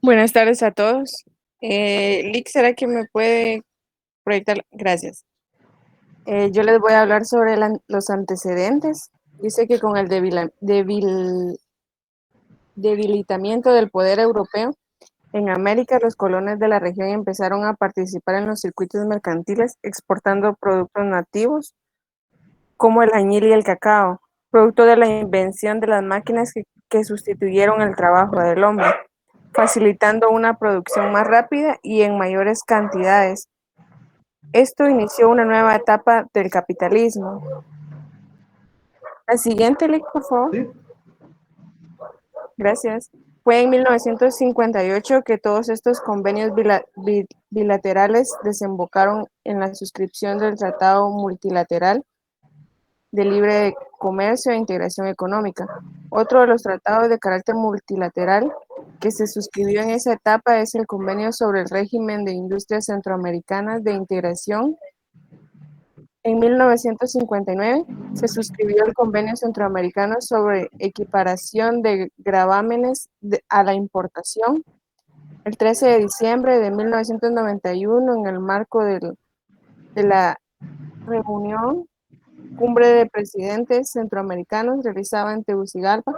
Buenas tardes a todos. Lick, ¿será que me puede proyectar? Gracias. Yo les voy a hablar sobre los antecedentes. Dice que con el debilitamiento del poder europeo en América, los colonos de la región empezaron a participar en los circuitos mercantiles exportando productos nativos como el añil y el cacao, producto de la invención de las máquinas que sustituyeron el trabajo del hombre, facilitando una producción más rápida y en mayores cantidades. Esto inició una nueva etapa del capitalismo. La siguiente, Lick, por favor. ¿Sí? Gracias. Fue en 1958 que todos estos convenios bilaterales desembocaron en la suscripción del Tratado Multilateral de Libre Comercio e Integración Económica. Otro de los tratados de carácter multilateral que se suscribió en esa etapa es el Convenio sobre el Régimen de Industrias Centroamericanas de Integración. En 1959 se suscribió el Convenio Centroamericano sobre equiparación de gravámenes a la importación. El 13 de diciembre de 1991, en el marco de la reunión Cumbre de Presidentes Centroamericanos realizada en Tegucigalpa,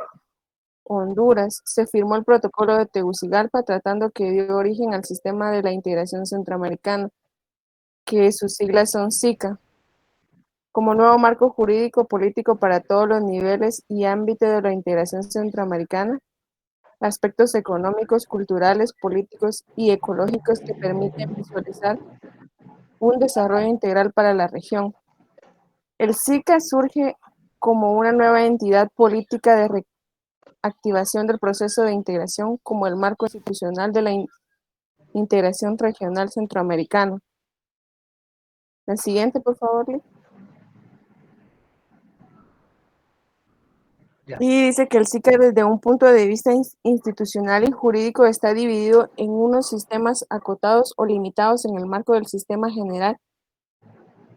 Honduras, se firmó el Protocolo de Tegucigalpa, tratando que dio origen al Sistema de la Integración Centroamericana, que sus siglas son SICA, como nuevo marco jurídico político para todos los niveles y ámbitos de la integración centroamericana, aspectos económicos, culturales, políticos y ecológicos que permiten visualizar un desarrollo integral para la región. El SICA surge como una nueva entidad política de reactivación del proceso de integración como el marco institucional de la integración regional centroamericana. La siguiente, por favor, Lee. Y dice que el SICA desde un punto de vista institucional y jurídico está dividido en unos sistemas acotados o limitados en el marco del sistema general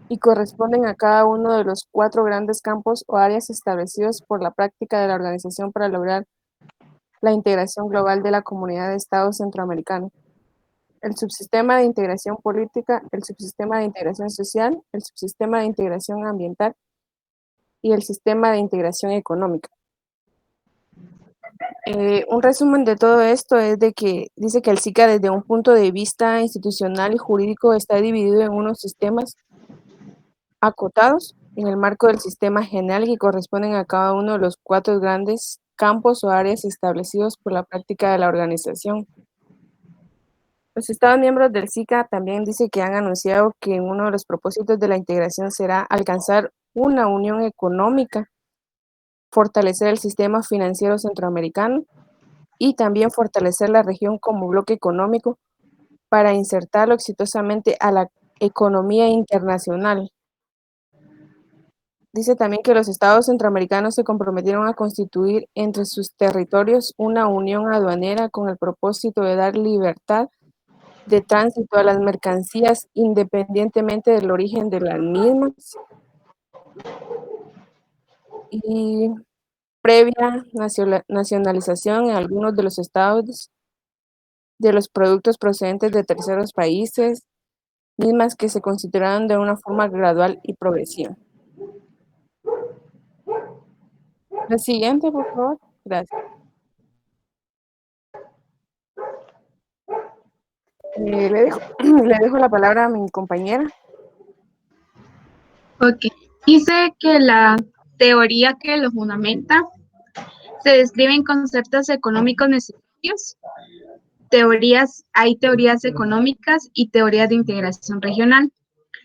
y corresponden a cada uno de los 4 grandes campos o áreas establecidos por la práctica de la organización para lograr la integración global de la comunidad de estados centroamericanos. El subsistema de integración política, el subsistema de integración social, el subsistema de integración ambiental y el sistema de integración económica. Un resumen de todo esto es de que dice que el SICA desde un punto de vista institucional y jurídico está dividido en unos sistemas acotados en el marco del sistema general que corresponden a cada uno de los 4 grandes campos o áreas establecidos por la práctica de la organización. Los Estados miembros del SICA también dice que han anunciado que uno de los propósitos de la integración será alcanzar una unión económica, fortalecer el sistema financiero centroamericano y también fortalecer la región como bloque económico para insertarlo exitosamente a la economía internacional. Dice también que los estados centroamericanos se comprometieron a constituir entre sus territorios una unión aduanera con el propósito de dar libertad de tránsito a las mercancías independientemente del origen de las mismas y previa nacionalización en algunos de los estados de los productos procedentes de terceros países, mismas que se consideraron de una forma gradual y progresiva. La siguiente, por favor. Gracias. Le dejo la palabra a mi compañera. Ok. Dice que la teoría que lo fundamenta se describe en conceptos económicos necesarios. Hay teorías económicas y teorías de integración regional.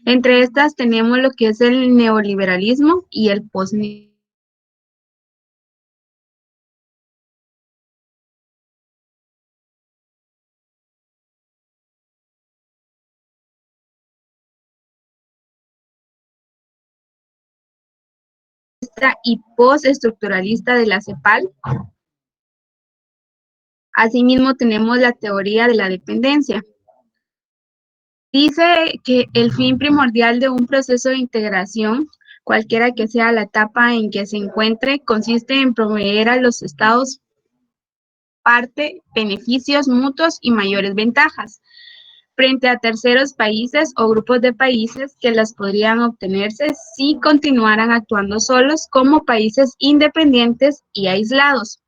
Entre estas tenemos lo que es el neoliberalismo y el postneoliberalismo. estructuralista y postestructuralista de la CEPAL. Asimismo, tenemos la teoría de la dependencia. Dice que el fin primordial de un proceso de integración, cualquiera que sea la etapa en que se encuentre, consiste en proveer a los estados parte, beneficios mutuos y mayores ventajas frente a terceros países o grupos de países que las podrían obtenerse si continuaran actuando solos como países independientes y aislados.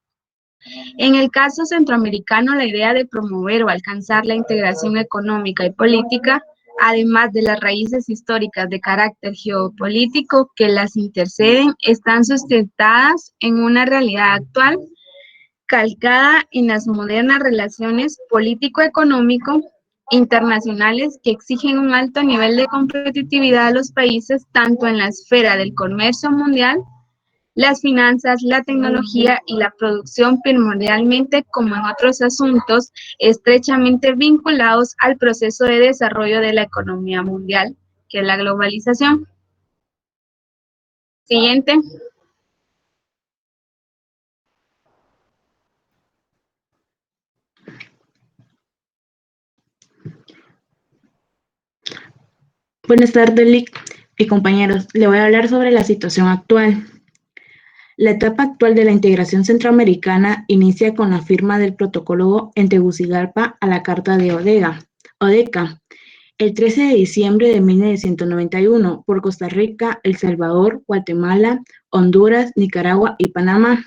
En el caso centroamericano, la idea de promover o alcanzar la integración económica y política, además de las raíces históricas de carácter geopolítico que las interceden, están sustentadas en una realidad actual calcada en las modernas relaciones político-económico internacionales que exigen un alto nivel de competitividad a los países, tanto en la esfera del comercio mundial, las finanzas, la tecnología y la producción primordialmente, como en otros asuntos estrechamente vinculados al proceso de desarrollo de la economía mundial, que es la globalización. Siguiente. Buenas tardes, Lic y compañeros. Le voy a hablar sobre la situación actual. La etapa actual de la integración centroamericana inicia con la firma del protocolo en Tegucigalpa a la Carta de ODECA, el 13 de diciembre de 1991 por Costa Rica, El Salvador, Guatemala, Honduras, Nicaragua y Panamá,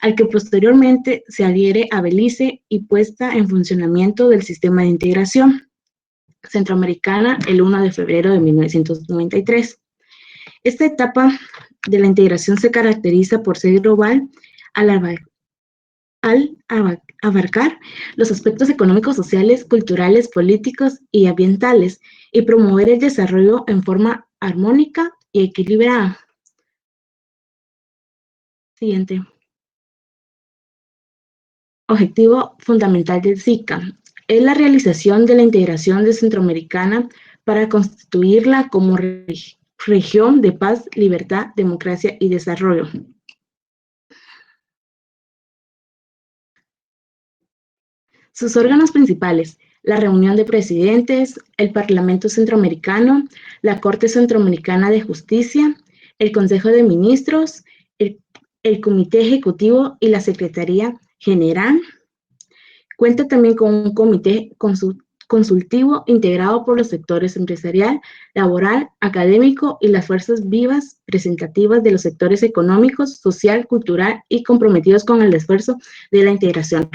al que posteriormente se adhiere a Belice y puesta en funcionamiento del sistema de integración centroamericana el 1 de febrero de 1993. Esta etapa de la integración se caracteriza por ser global al abarcar los aspectos económicos, sociales, culturales, políticos y ambientales y promover el desarrollo en forma armónica y equilibrada. Siguiente. Objetivo fundamental del SICA es la realización de la integración centroamericana para constituirla como región de paz, libertad, democracia y desarrollo. Sus órganos principales: la Reunión de Presidentes, el Parlamento Centroamericano, la Corte Centroamericana de Justicia, el Consejo de Ministros, el Comité Ejecutivo y la Secretaría General. Cuenta también con un comité consultivo integrado por los sectores empresarial, laboral, académico y las fuerzas vivas representativas de los sectores económicos, social, cultural y comprometidos con el esfuerzo de la integración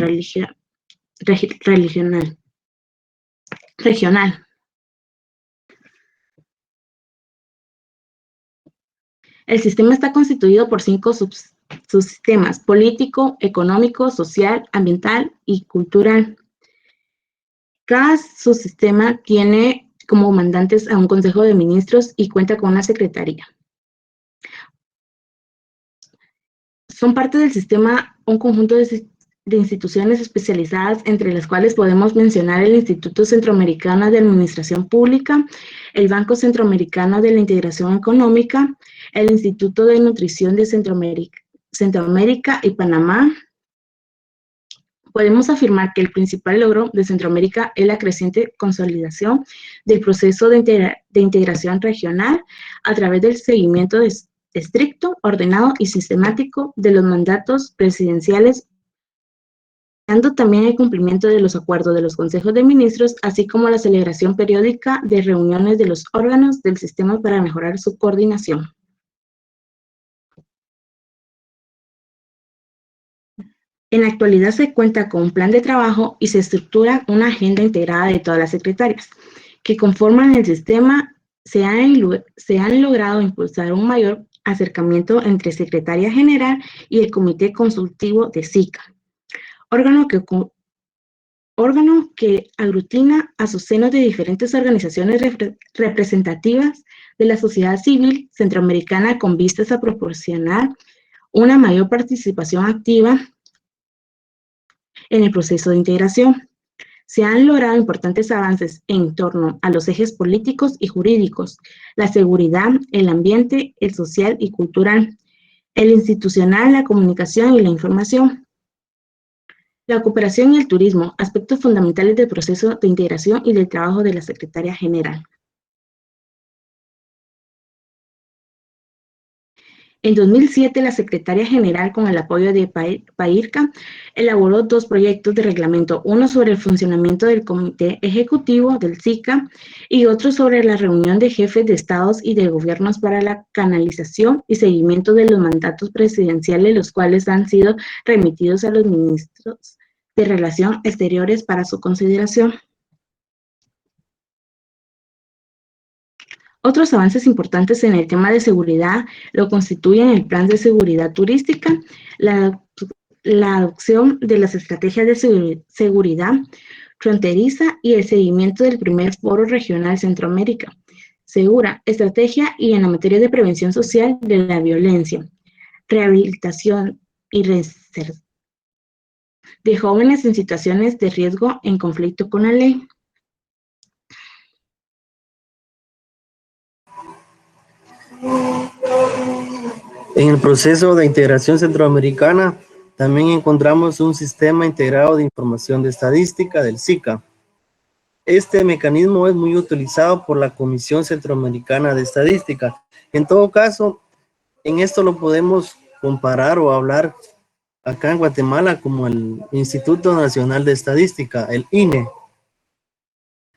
regional. El sistema está constituido por 5 subsistemas: político, económico, social, ambiental y cultural. Cada subsistema tiene como mandantes a un Consejo de Ministros y cuenta con una Secretaría. Son parte del sistema un conjunto de instituciones especializadas, entre las cuales podemos mencionar el Instituto Centroamericano de Administración Pública, el Banco Centroamericano de la Integración Económica, el Instituto de Nutrición de Centroamérica y Panamá. Podemos afirmar que el principal logro de Centroamérica es la creciente consolidación del proceso de integración regional a través del seguimiento estricto, ordenado y sistemático de los mandatos presidenciales, dando también el cumplimiento de los acuerdos de los consejos de ministros, así como la celebración periódica de reuniones de los órganos del sistema para mejorar su coordinación. En la actualidad se cuenta con un plan de trabajo y se estructura una agenda integrada de todas las secretarias que conforman el sistema. Se han logrado impulsar un mayor acercamiento entre Secretaría General y el Comité Consultivo de SICA, órgano que aglutina a sus senos de diferentes organizaciones representativas de la sociedad civil centroamericana con vistas a proporcionar una mayor participación activa en el proceso de integración. Se han logrado importantes avances en torno a los ejes políticos y jurídicos, la seguridad, el ambiente, el social y cultural. el institucional, la comunicación y la información. La cooperación y el turismo, aspectos fundamentales del proceso de integración y del trabajo de la Secretaría General. En 2007, la Secretaría General, con el apoyo de PAIRCA, elaboró 2 proyectos de reglamento, uno sobre el funcionamiento del Comité Ejecutivo del SICA y otro sobre la reunión de jefes de estados y de gobiernos para la canalización y seguimiento de los mandatos presidenciales, los cuales han sido remitidos a los ministros de Relaciones Exteriores para su consideración. Otros avances importantes en el tema de seguridad lo constituyen el Plan de Seguridad Turística, la adopción de las estrategias de seguridad fronteriza y el seguimiento del primer Foro Regional Centroamérica, Segura, estrategia y en la materia de prevención social de la violencia, rehabilitación y reinserción de jóvenes en situaciones de riesgo en conflicto con la ley. En el proceso de integración centroamericana también encontramos un sistema integrado de información de estadística del SICA. Este mecanismo es muy utilizado por la Comisión Centroamericana de Estadística. En todo caso, en esto lo podemos comparar o hablar acá en Guatemala como el Instituto Nacional de Estadística, el INE,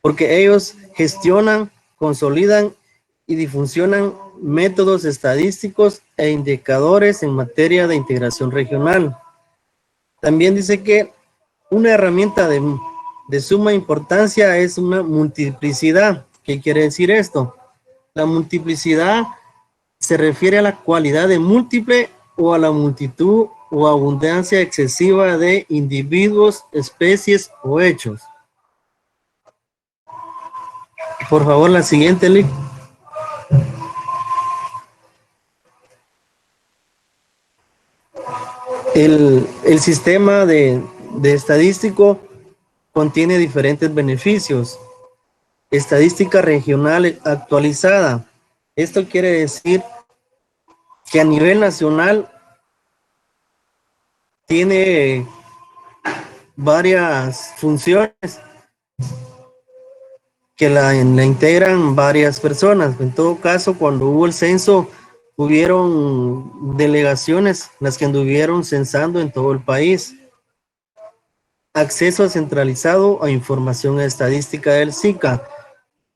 porque ellos gestionan, consolidan y difusionan métodos estadísticos e indicadores en materia de integración regional. También dice que una herramienta de suma importancia es una multiplicidad. ¿Qué quiere decir esto? La multiplicidad se refiere a la cualidad de múltiple o a la multitud o abundancia excesiva de individuos, especies o hechos. Por favor, la siguiente, Lick. El sistema de estadístico contiene diferentes beneficios. Estadística regional actualizada. Esto quiere decir que a nivel nacional tiene varias funciones que la integran varias personas. En todo caso, cuando hubo el censo, hubieron delegaciones las que anduvieron censando en todo el país. Acceso centralizado a información estadística del SICA.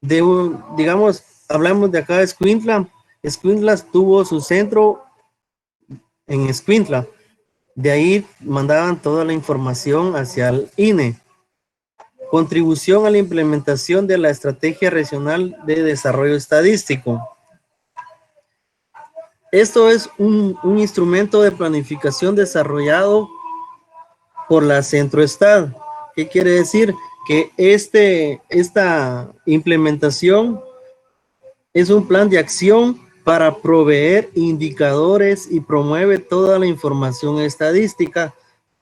Digamos, hablamos de acá de Escuintla. Escuintla tuvo su centro en Escuintla. De ahí mandaban toda la información hacia el INE. Contribución a la implementación de la Estrategia Regional de Desarrollo Estadístico. Esto es un instrumento de planificación desarrollado por la Centroestad. ¿Qué quiere decir? Que esta implementación es un plan de acción para proveer indicadores y promueve toda la información estadística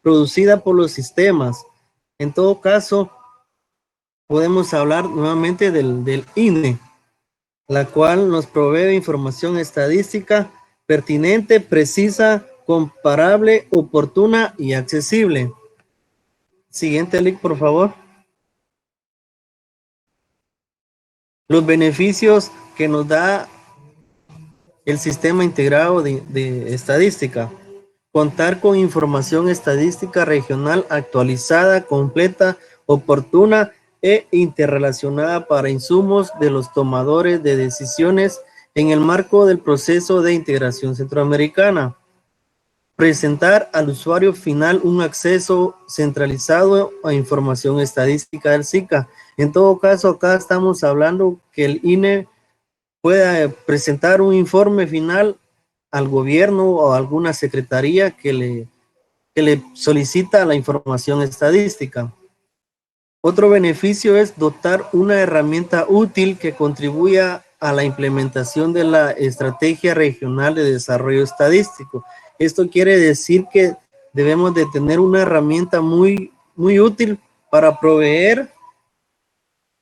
producida por los sistemas. En todo caso, podemos hablar nuevamente del INE, la cual nos provee información estadística pertinente, precisa, comparable, oportuna y accesible. Siguiente link, por favor. Los beneficios que nos da el sistema integrado de estadística. Contar con información estadística regional actualizada, completa, oportuna e interrelacionada para insumos de los tomadores de decisiones en el marco del proceso de integración centroamericana. Presentar al usuario final un acceso centralizado a información estadística del SICA. En todo caso, acá estamos hablando que el INE pueda presentar un informe final al gobierno o a alguna secretaría que le solicita la información estadística. Otro beneficio es dotar una herramienta útil que contribuya a la implementación de la Estrategia Regional de Desarrollo Estadístico. Esto quiere decir que debemos de tener una herramienta muy útil para proveer,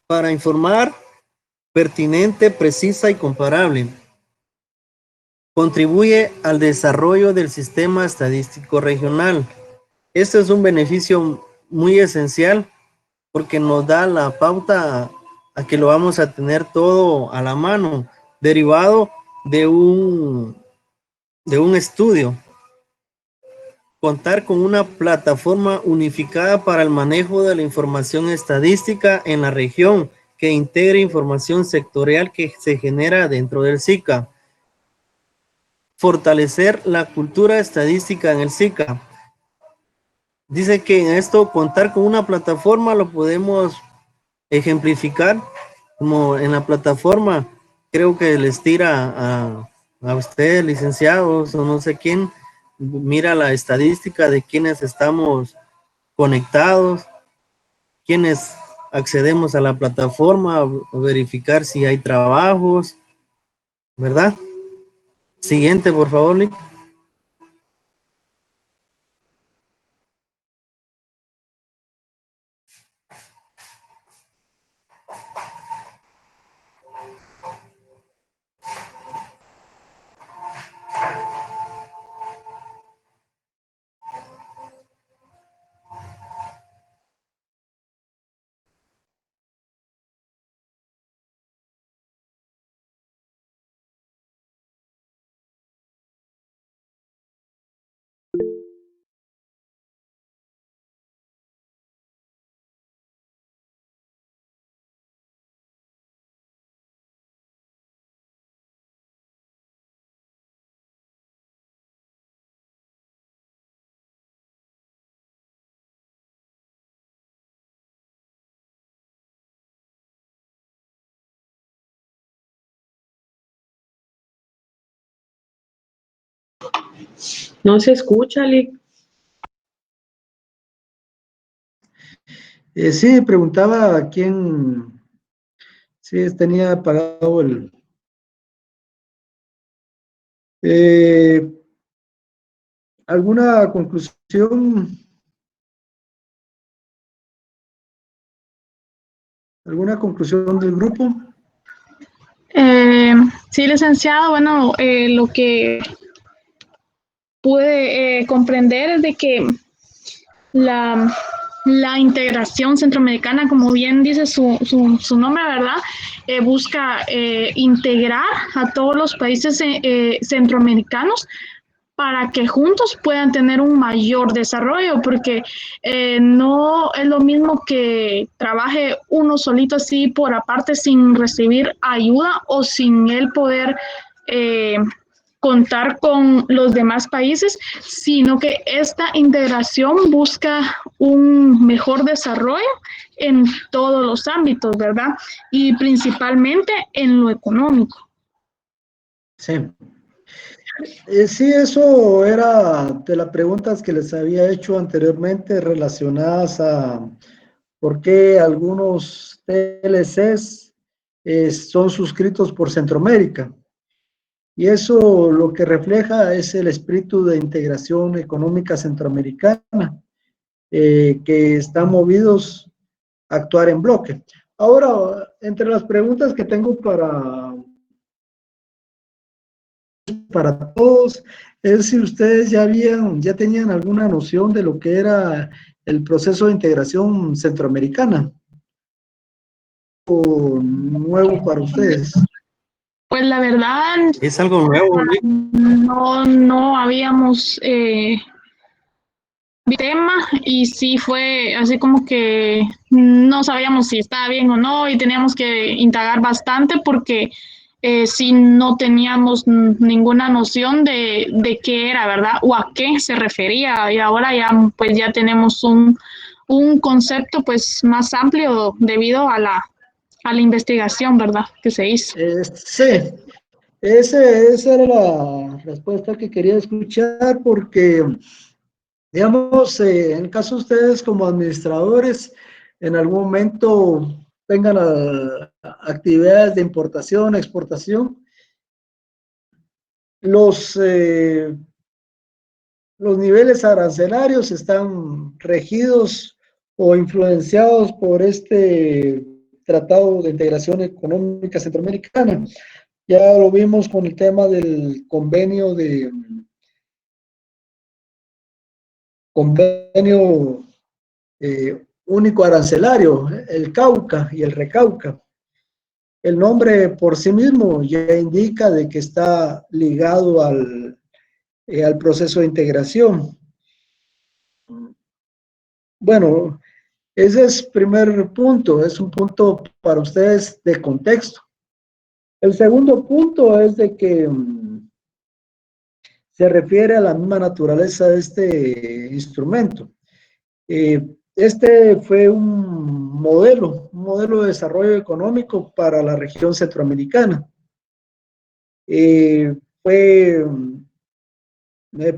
para informar, pertinente, precisa y comparable. contribuye al desarrollo del sistema estadístico regional. Este es un beneficio muy esencial porque nos da la pauta a que lo vamos a tener todo a la mano, derivado de un estudio. Contar con una plataforma unificada para el manejo de la información estadística en la región que integre información sectorial que se genera dentro del SICA. Fortalecer la cultura estadística en el SICA. Dice que en esto contar con una plataforma lo podemos ejemplificar como en la plataforma, creo que les tira a ustedes, licenciados, o no sé quién, mira la estadística de quienes estamos conectados, quienes accedemos a la plataforma, a verificar si hay trabajos, ¿verdad? Siguiente, por favor, Lick. No se escucha, Lick. Sí, preguntaba a quién tenía apagado el... ¿Alguna conclusión? ¿Alguna conclusión del grupo? Sí, licenciado, bueno, lo que pude comprender es de que la integración centroamericana, como bien dice su nombre, ¿verdad? Busca integrar a todos los países centroamericanos para que juntos puedan tener un mayor desarrollo, porque no es lo mismo que trabaje uno solito así por aparte sin recibir ayuda o sin él poder contar con los demás países, sino que esta integración busca un mejor desarrollo en todos los ámbitos, ¿verdad? Y principalmente en lo económico. Sí. Sí, eso era de las preguntas que les había hecho anteriormente relacionadas a por qué algunos TLCs son suscritos por Centroamérica. Y eso lo que refleja es el espíritu de integración económica centroamericana, que están movidos a actuar en bloque. Ahora, entre las preguntas que tengo para todos, es si ustedes ya tenían alguna noción de lo que era el proceso de integración centroamericana, o nuevo para ustedes. Pues la verdad, es algo nuevo, no habíamos tema, y sí fue así como que no sabíamos si estaba bien o no y teníamos que indagar bastante porque sí no teníamos ninguna noción de qué era, ¿verdad? O a qué se refería, y ahora ya pues ya tenemos un concepto pues más amplio debido a la investigación, ¿verdad? Que se hizo. Sí, esa era la respuesta que quería escuchar porque, digamos, en el caso de ustedes como administradores, en algún momento tengan actividades de importación, exportación, los niveles arancelarios están regidos o influenciados por este Tratado de Integración Económica Centroamericana. Ya lo vimos con el tema del convenio único arancelario, el Cauca y el Recauca. El nombre por sí mismo ya indica de que está ligado al proceso de integración. Bueno, ese es primer punto, es un punto para ustedes de contexto. El segundo punto es de que se refiere a la misma naturaleza de este instrumento. Este fue un modelo de desarrollo económico para la región centroamericana. Fue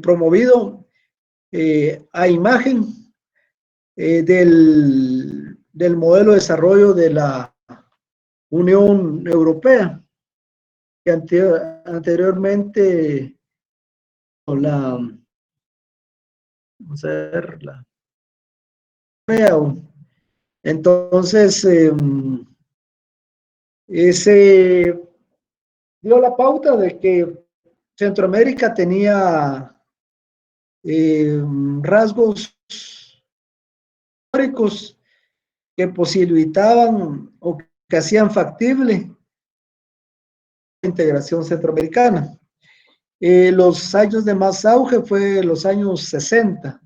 promovido a imagen del modelo de desarrollo de la Unión Europea, que anteriormente vamos a ver, entonces se dio la pauta de que Centroamérica tenía rasgos históricos que posibilitaban o que hacían factible la integración centroamericana. Los años de más auge fue los años 60,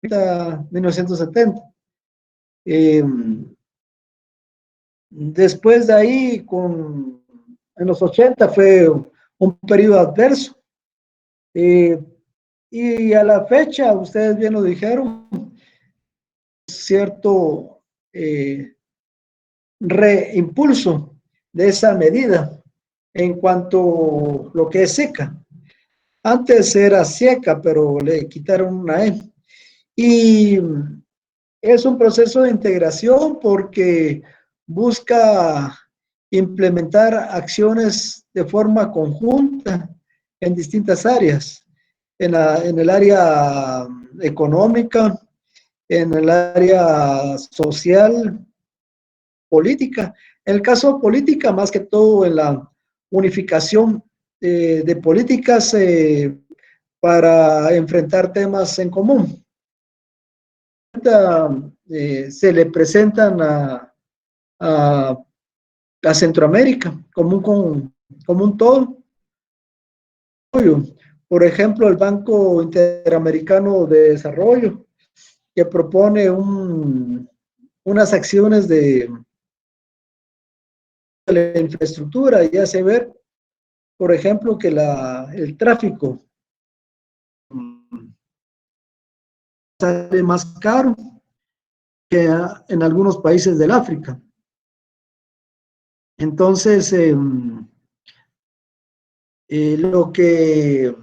1970. Después de ahí, en los 80 fue un periodo adverso. Y a la fecha, ustedes bien lo dijeron, cierto reimpulso de esa medida en cuanto a lo que es seca. Antes era seca, pero le quitaron una E. Y es un proceso de integración porque busca implementar acciones de forma conjunta en distintas áreas, en el área económica, en el área social, política. En el caso política, más que todo en la unificación de políticas para enfrentar temas en común. Se le presentan a Centroamérica como un todo. Por ejemplo, el Banco Interamericano de Desarrollo, que propone unas acciones de la infraestructura y hace ver, por ejemplo, que el tráfico sale más caro que en algunos países del África. Entonces, lo que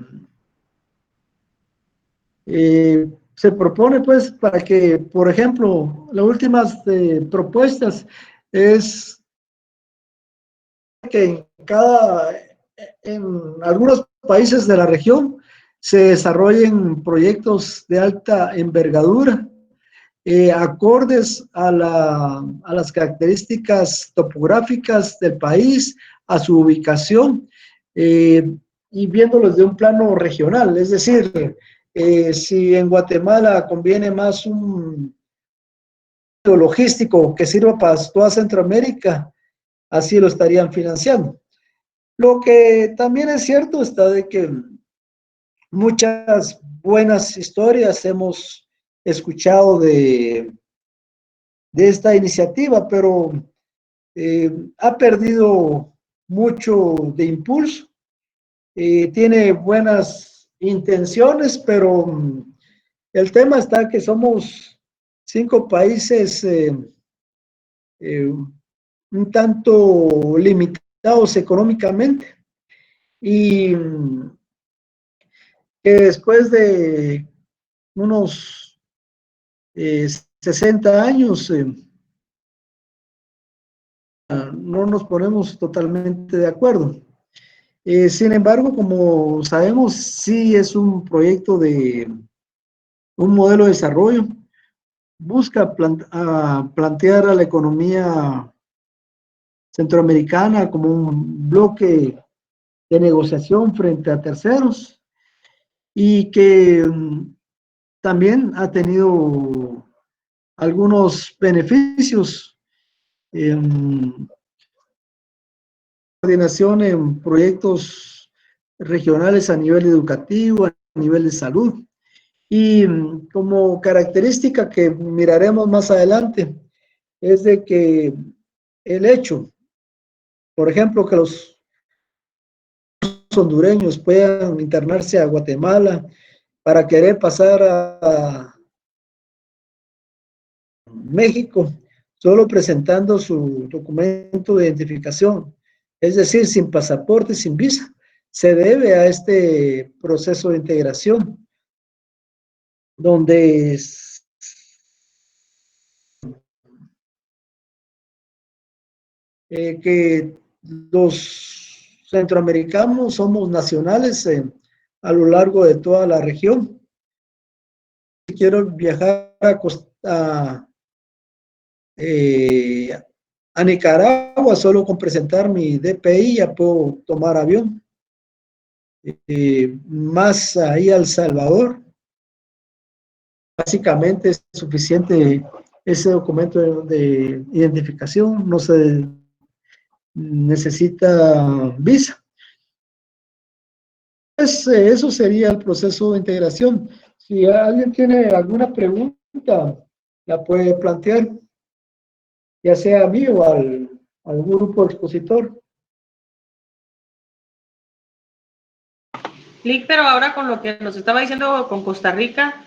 se propone, pues, para que, por ejemplo, las últimas propuestas es que en algunos países de la región se desarrollen proyectos de alta envergadura, acordes a las características topográficas del país, a su ubicación, y viéndolos de un plano regional. Es decir, si en Guatemala conviene más un logístico que sirva para toda Centroamérica, así lo estarían financiando. Lo que también es cierto está de que muchas buenas historias hemos escuchado de esta iniciativa, pero ha perdido mucho de impulso. Tiene buenas intenciones, pero el tema está que somos 5 países un tanto limitados económicamente y que después de unos 60 años no nos ponemos totalmente de acuerdo. Sin embargo, como sabemos, sí es un proyecto de un modelo de desarrollo. Busca plantear a la economía centroamericana como un bloque de negociación frente a terceros y que también ha tenido algunos beneficios en coordinación en proyectos regionales a nivel educativo, a nivel de salud. Y como característica que miraremos más adelante, es de que el hecho, por ejemplo, que los hondureños puedan internarse a Guatemala para querer pasar a México, solo presentando su documento de identificación, es decir, sin pasaporte, sin visa, se debe a este proceso de integración, donde que los centroamericanos somos nacionales a lo largo de toda la región. Si quiero viajar a Nicaragua, solo con presentar mi DPI ya puedo tomar avión. Más ahí a El Salvador, básicamente es suficiente ese documento de identificación, no se necesita visa. Eso sería el proceso de integración. Si alguien tiene alguna pregunta, la puede plantear, ya sea a mí o al grupo expositor. Lick, pero ahora con lo que nos estaba diciendo con Costa Rica,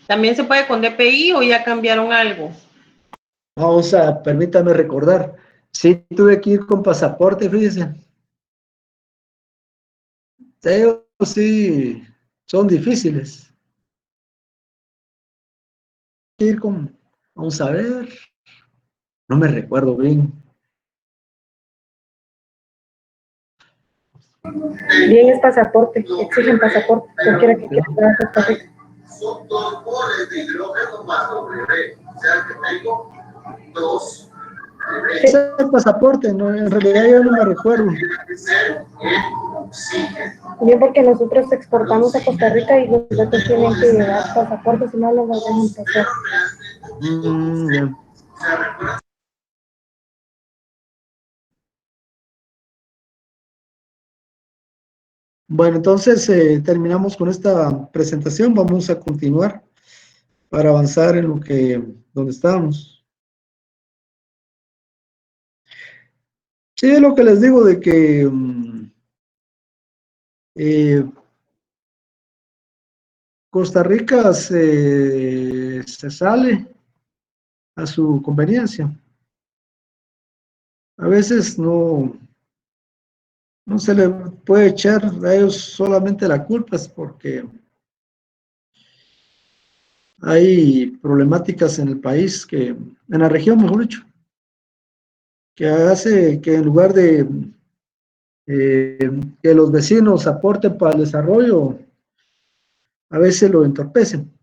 ¿también se puede con DPI o ya cambiaron algo? Vamos a, permítame recordar, sí tuve que ir con pasaporte, fíjense. Ellos sí son difíciles. Ir con, vamos a ver, no me recuerdo bien. Bien, es pasaporte, exigen pasaporte, cualquiera que quiera entrar a Costa Rica. Son dos moles de hidrógeno más W, o sea que tengo dos. Es el pasaporte, no, en realidad yo no me recuerdo. Bien, porque nosotros exportamos a Costa Rica y los datos tienen que llevar pasaporte, si no los dejan pasar. Yeah. Bueno, entonces terminamos con esta presentación. Vamos a continuar para avanzar en donde estábamos. Sí, es lo que les digo de que Costa Rica se sale a su conveniencia. A veces no se le puede echar a ellos solamente la culpa, es porque hay problemáticas en el país, en la región, mejor dicho, que hace que en lugar de que los vecinos aporten para el desarrollo, a veces lo entorpecen.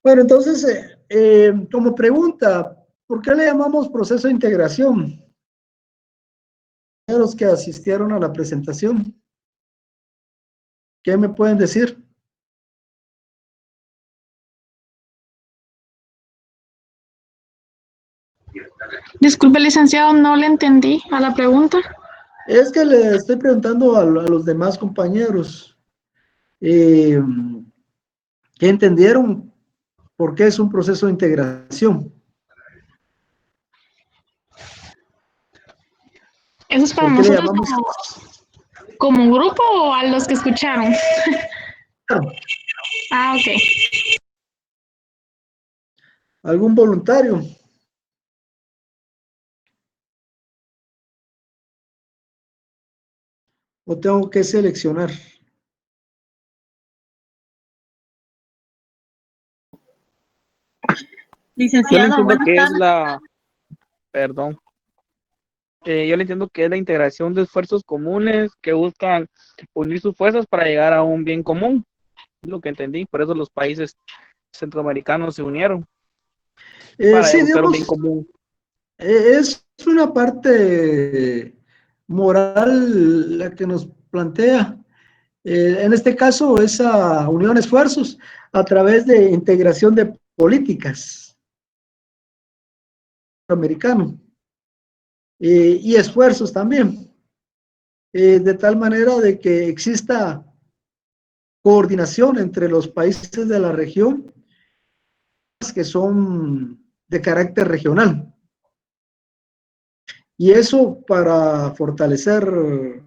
Bueno, entonces, como pregunta, ¿por qué le llamamos proceso de integración? A los que asistieron a la presentación, ¿qué me pueden decir? Disculpe, licenciado, no le entendí a la pregunta. Es que le estoy preguntando a los demás compañeros, ¿qué entendieron? ¿Por qué es un proceso de integración? ¿Eso es para nosotros como grupo o a los que escucharon? Ah, ok. ¿Algún voluntario? ¿O tengo que seleccionar? Licenciado, buenas tardes. Perdón. Yo le entiendo que es la integración de esfuerzos comunes que buscan unir sus fuerzas para llegar a un bien común. Es lo que entendí, por eso los países centroamericanos se unieron para buscar un bien común. Es una parte moral la que nos plantea. En este caso, esa unión de esfuerzos a través de integración de políticas americano y esfuerzos también, de tal manera de que exista coordinación entre los países de la región que son de carácter regional. Y eso para fortalecer,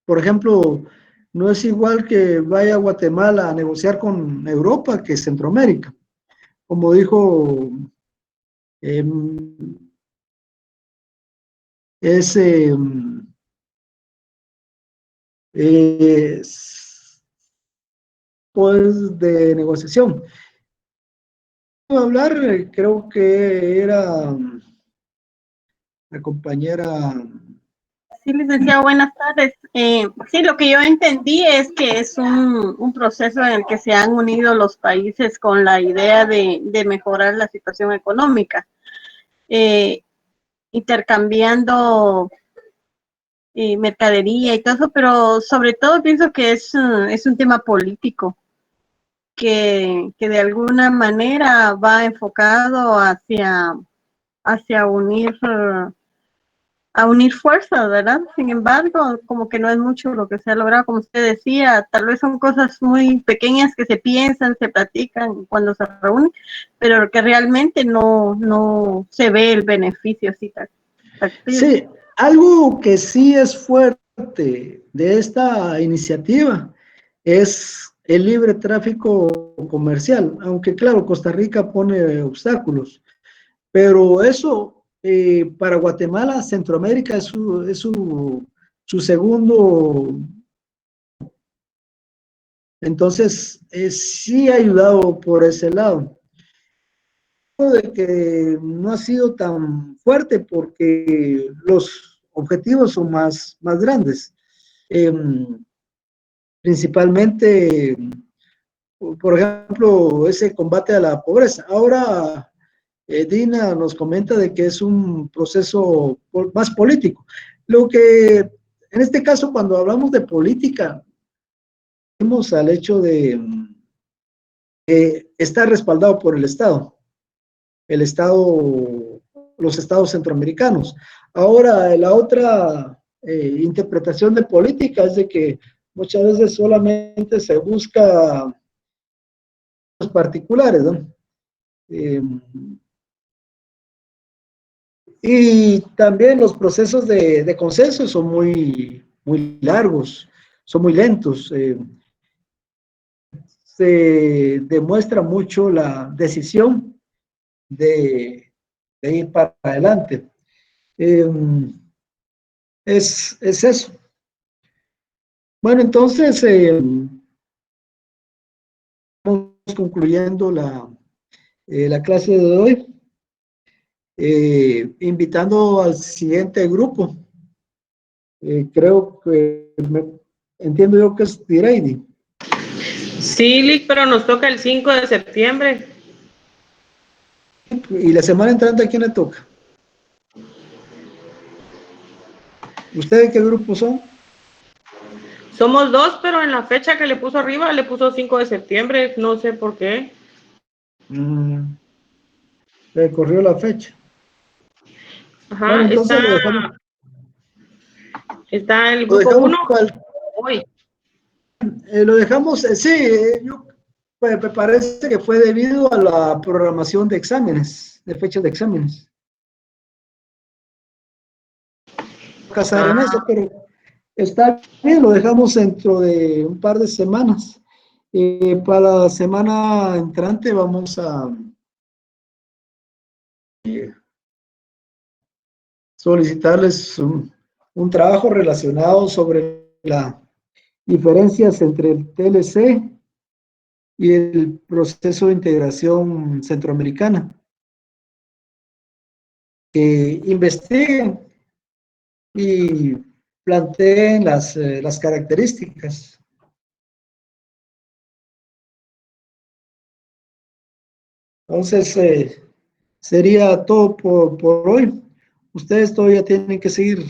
por ejemplo, no es igual que vaya a Guatemala a negociar con Europa que Centroamérica. Como dijo, eh, es, pues de negociación. Hablar, creo que era la compañera. Sí, licenciado, buenas tardes. Sí, lo que yo entendí es que es un proceso en el que se han unido los países con la idea de mejorar la situación económica, intercambiando mercadería y todo eso, pero sobre todo pienso que es un tema político que de alguna manera va enfocado hacia unir a unir fuerzas, ¿verdad? Sin embargo, como que no es mucho lo que se ha logrado, como usted decía, tal vez son cosas muy pequeñas que se piensan, se platican cuando se reúnen, pero que realmente no se ve el beneficio así Sí, algo que sí es fuerte de esta iniciativa es el libre tráfico comercial, aunque claro, Costa Rica pone obstáculos, pero eso para Guatemala, Centroamérica es su segundo. Entonces, sí ha ayudado por ese lado. De que no ha sido tan fuerte porque los objetivos son más grandes. Principalmente, por ejemplo, ese combate a la pobreza. Ahora, Dina nos comenta de que es un proceso más político. Lo que, en este caso, cuando hablamos de política, vamos al hecho de estar respaldado por el Estado, los estados centroamericanos. Ahora, la otra interpretación de política es de que muchas veces solamente se busca los particulares, ¿no? Y también los procesos de consenso son muy largos, son muy lentos. Se demuestra mucho la decisión de ir para adelante. Es eso. Bueno, entonces vamos concluyendo la clase de hoy, invitando al siguiente grupo. Creo que entiendo yo que es Direidi. Sí, Lick, pero nos toca el 5 de septiembre. ¿Y la semana entrante a quién le toca? ¿Ustedes qué grupo son? Somos dos, pero en la fecha que le puso arriba, le puso 5 de septiembre, no sé por qué. Le corrió la fecha. Ajá, bueno, entonces lo dejamos. Está el grupo 1. Hoy. Lo dejamos, sí, me parece que fue debido a la programación de exámenes, de fechas de exámenes. Casar en eso, pero está bien, lo dejamos dentro de un par de semanas. Para la semana entrante vamos a solicitarles un trabajo relacionado sobre las diferencias entre el TLC y el proceso de integración centroamericana. Que investiguen y planteen las características. Entonces, sería todo por hoy. ustedes todavía tienen que seguir.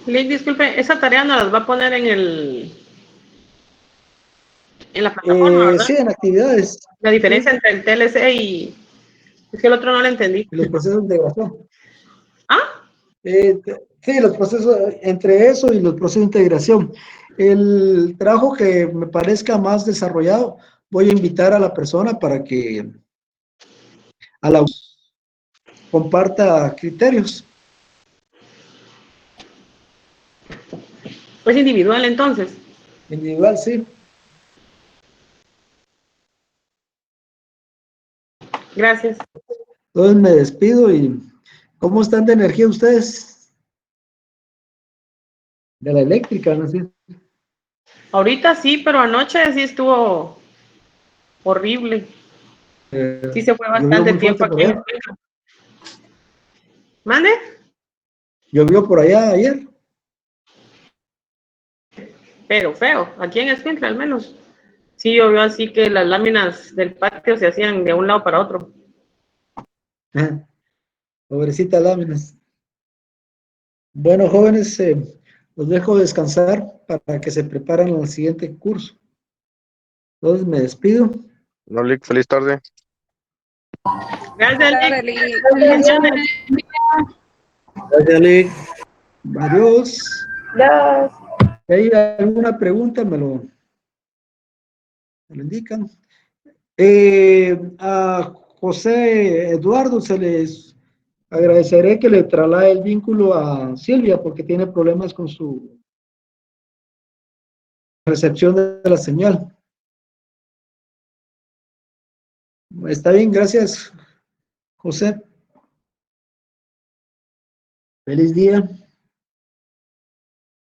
Lick, disculpe, esa tarea nos las va a poner en la plataforma, ¿verdad? Sí, en actividades. La diferencia entre el TLC y... Es que el otro no lo entendí. Y los procesos de integración. ¿Ah? Sí, los procesos, entre eso y los procesos de integración. El trabajo que me parezca más desarrollado, voy a invitar a la persona para que comparta criterios. Pues individual entonces. Individual, sí. Gracias. Entonces me despido y ¿cómo están de energía ustedes? De la eléctrica, ¿no? Sí. Ahorita sí, pero anoche sí estuvo horrible. Sí se fue Llovió bastante muy fuerte tiempo por aquí en allá. Escuintla. ¿Mande? Llovió por allá ayer. Pero feo, aquí en Escuintla al menos. Sí llovió así que las láminas del patio se hacían de un lado para otro. Pobrecita láminas. Bueno, jóvenes, los dejo descansar para que se preparen al siguiente curso. Entonces me despido. No, Lick, feliz tarde. Gracias, Lick. Gracias, Lick. Adiós. Ya. Si hay alguna pregunta, me lo indican. A José Eduardo se les agradeceré que le traslade el vínculo a Silvia porque tiene problemas con su recepción de la señal. Está bien, gracias, José. Feliz día.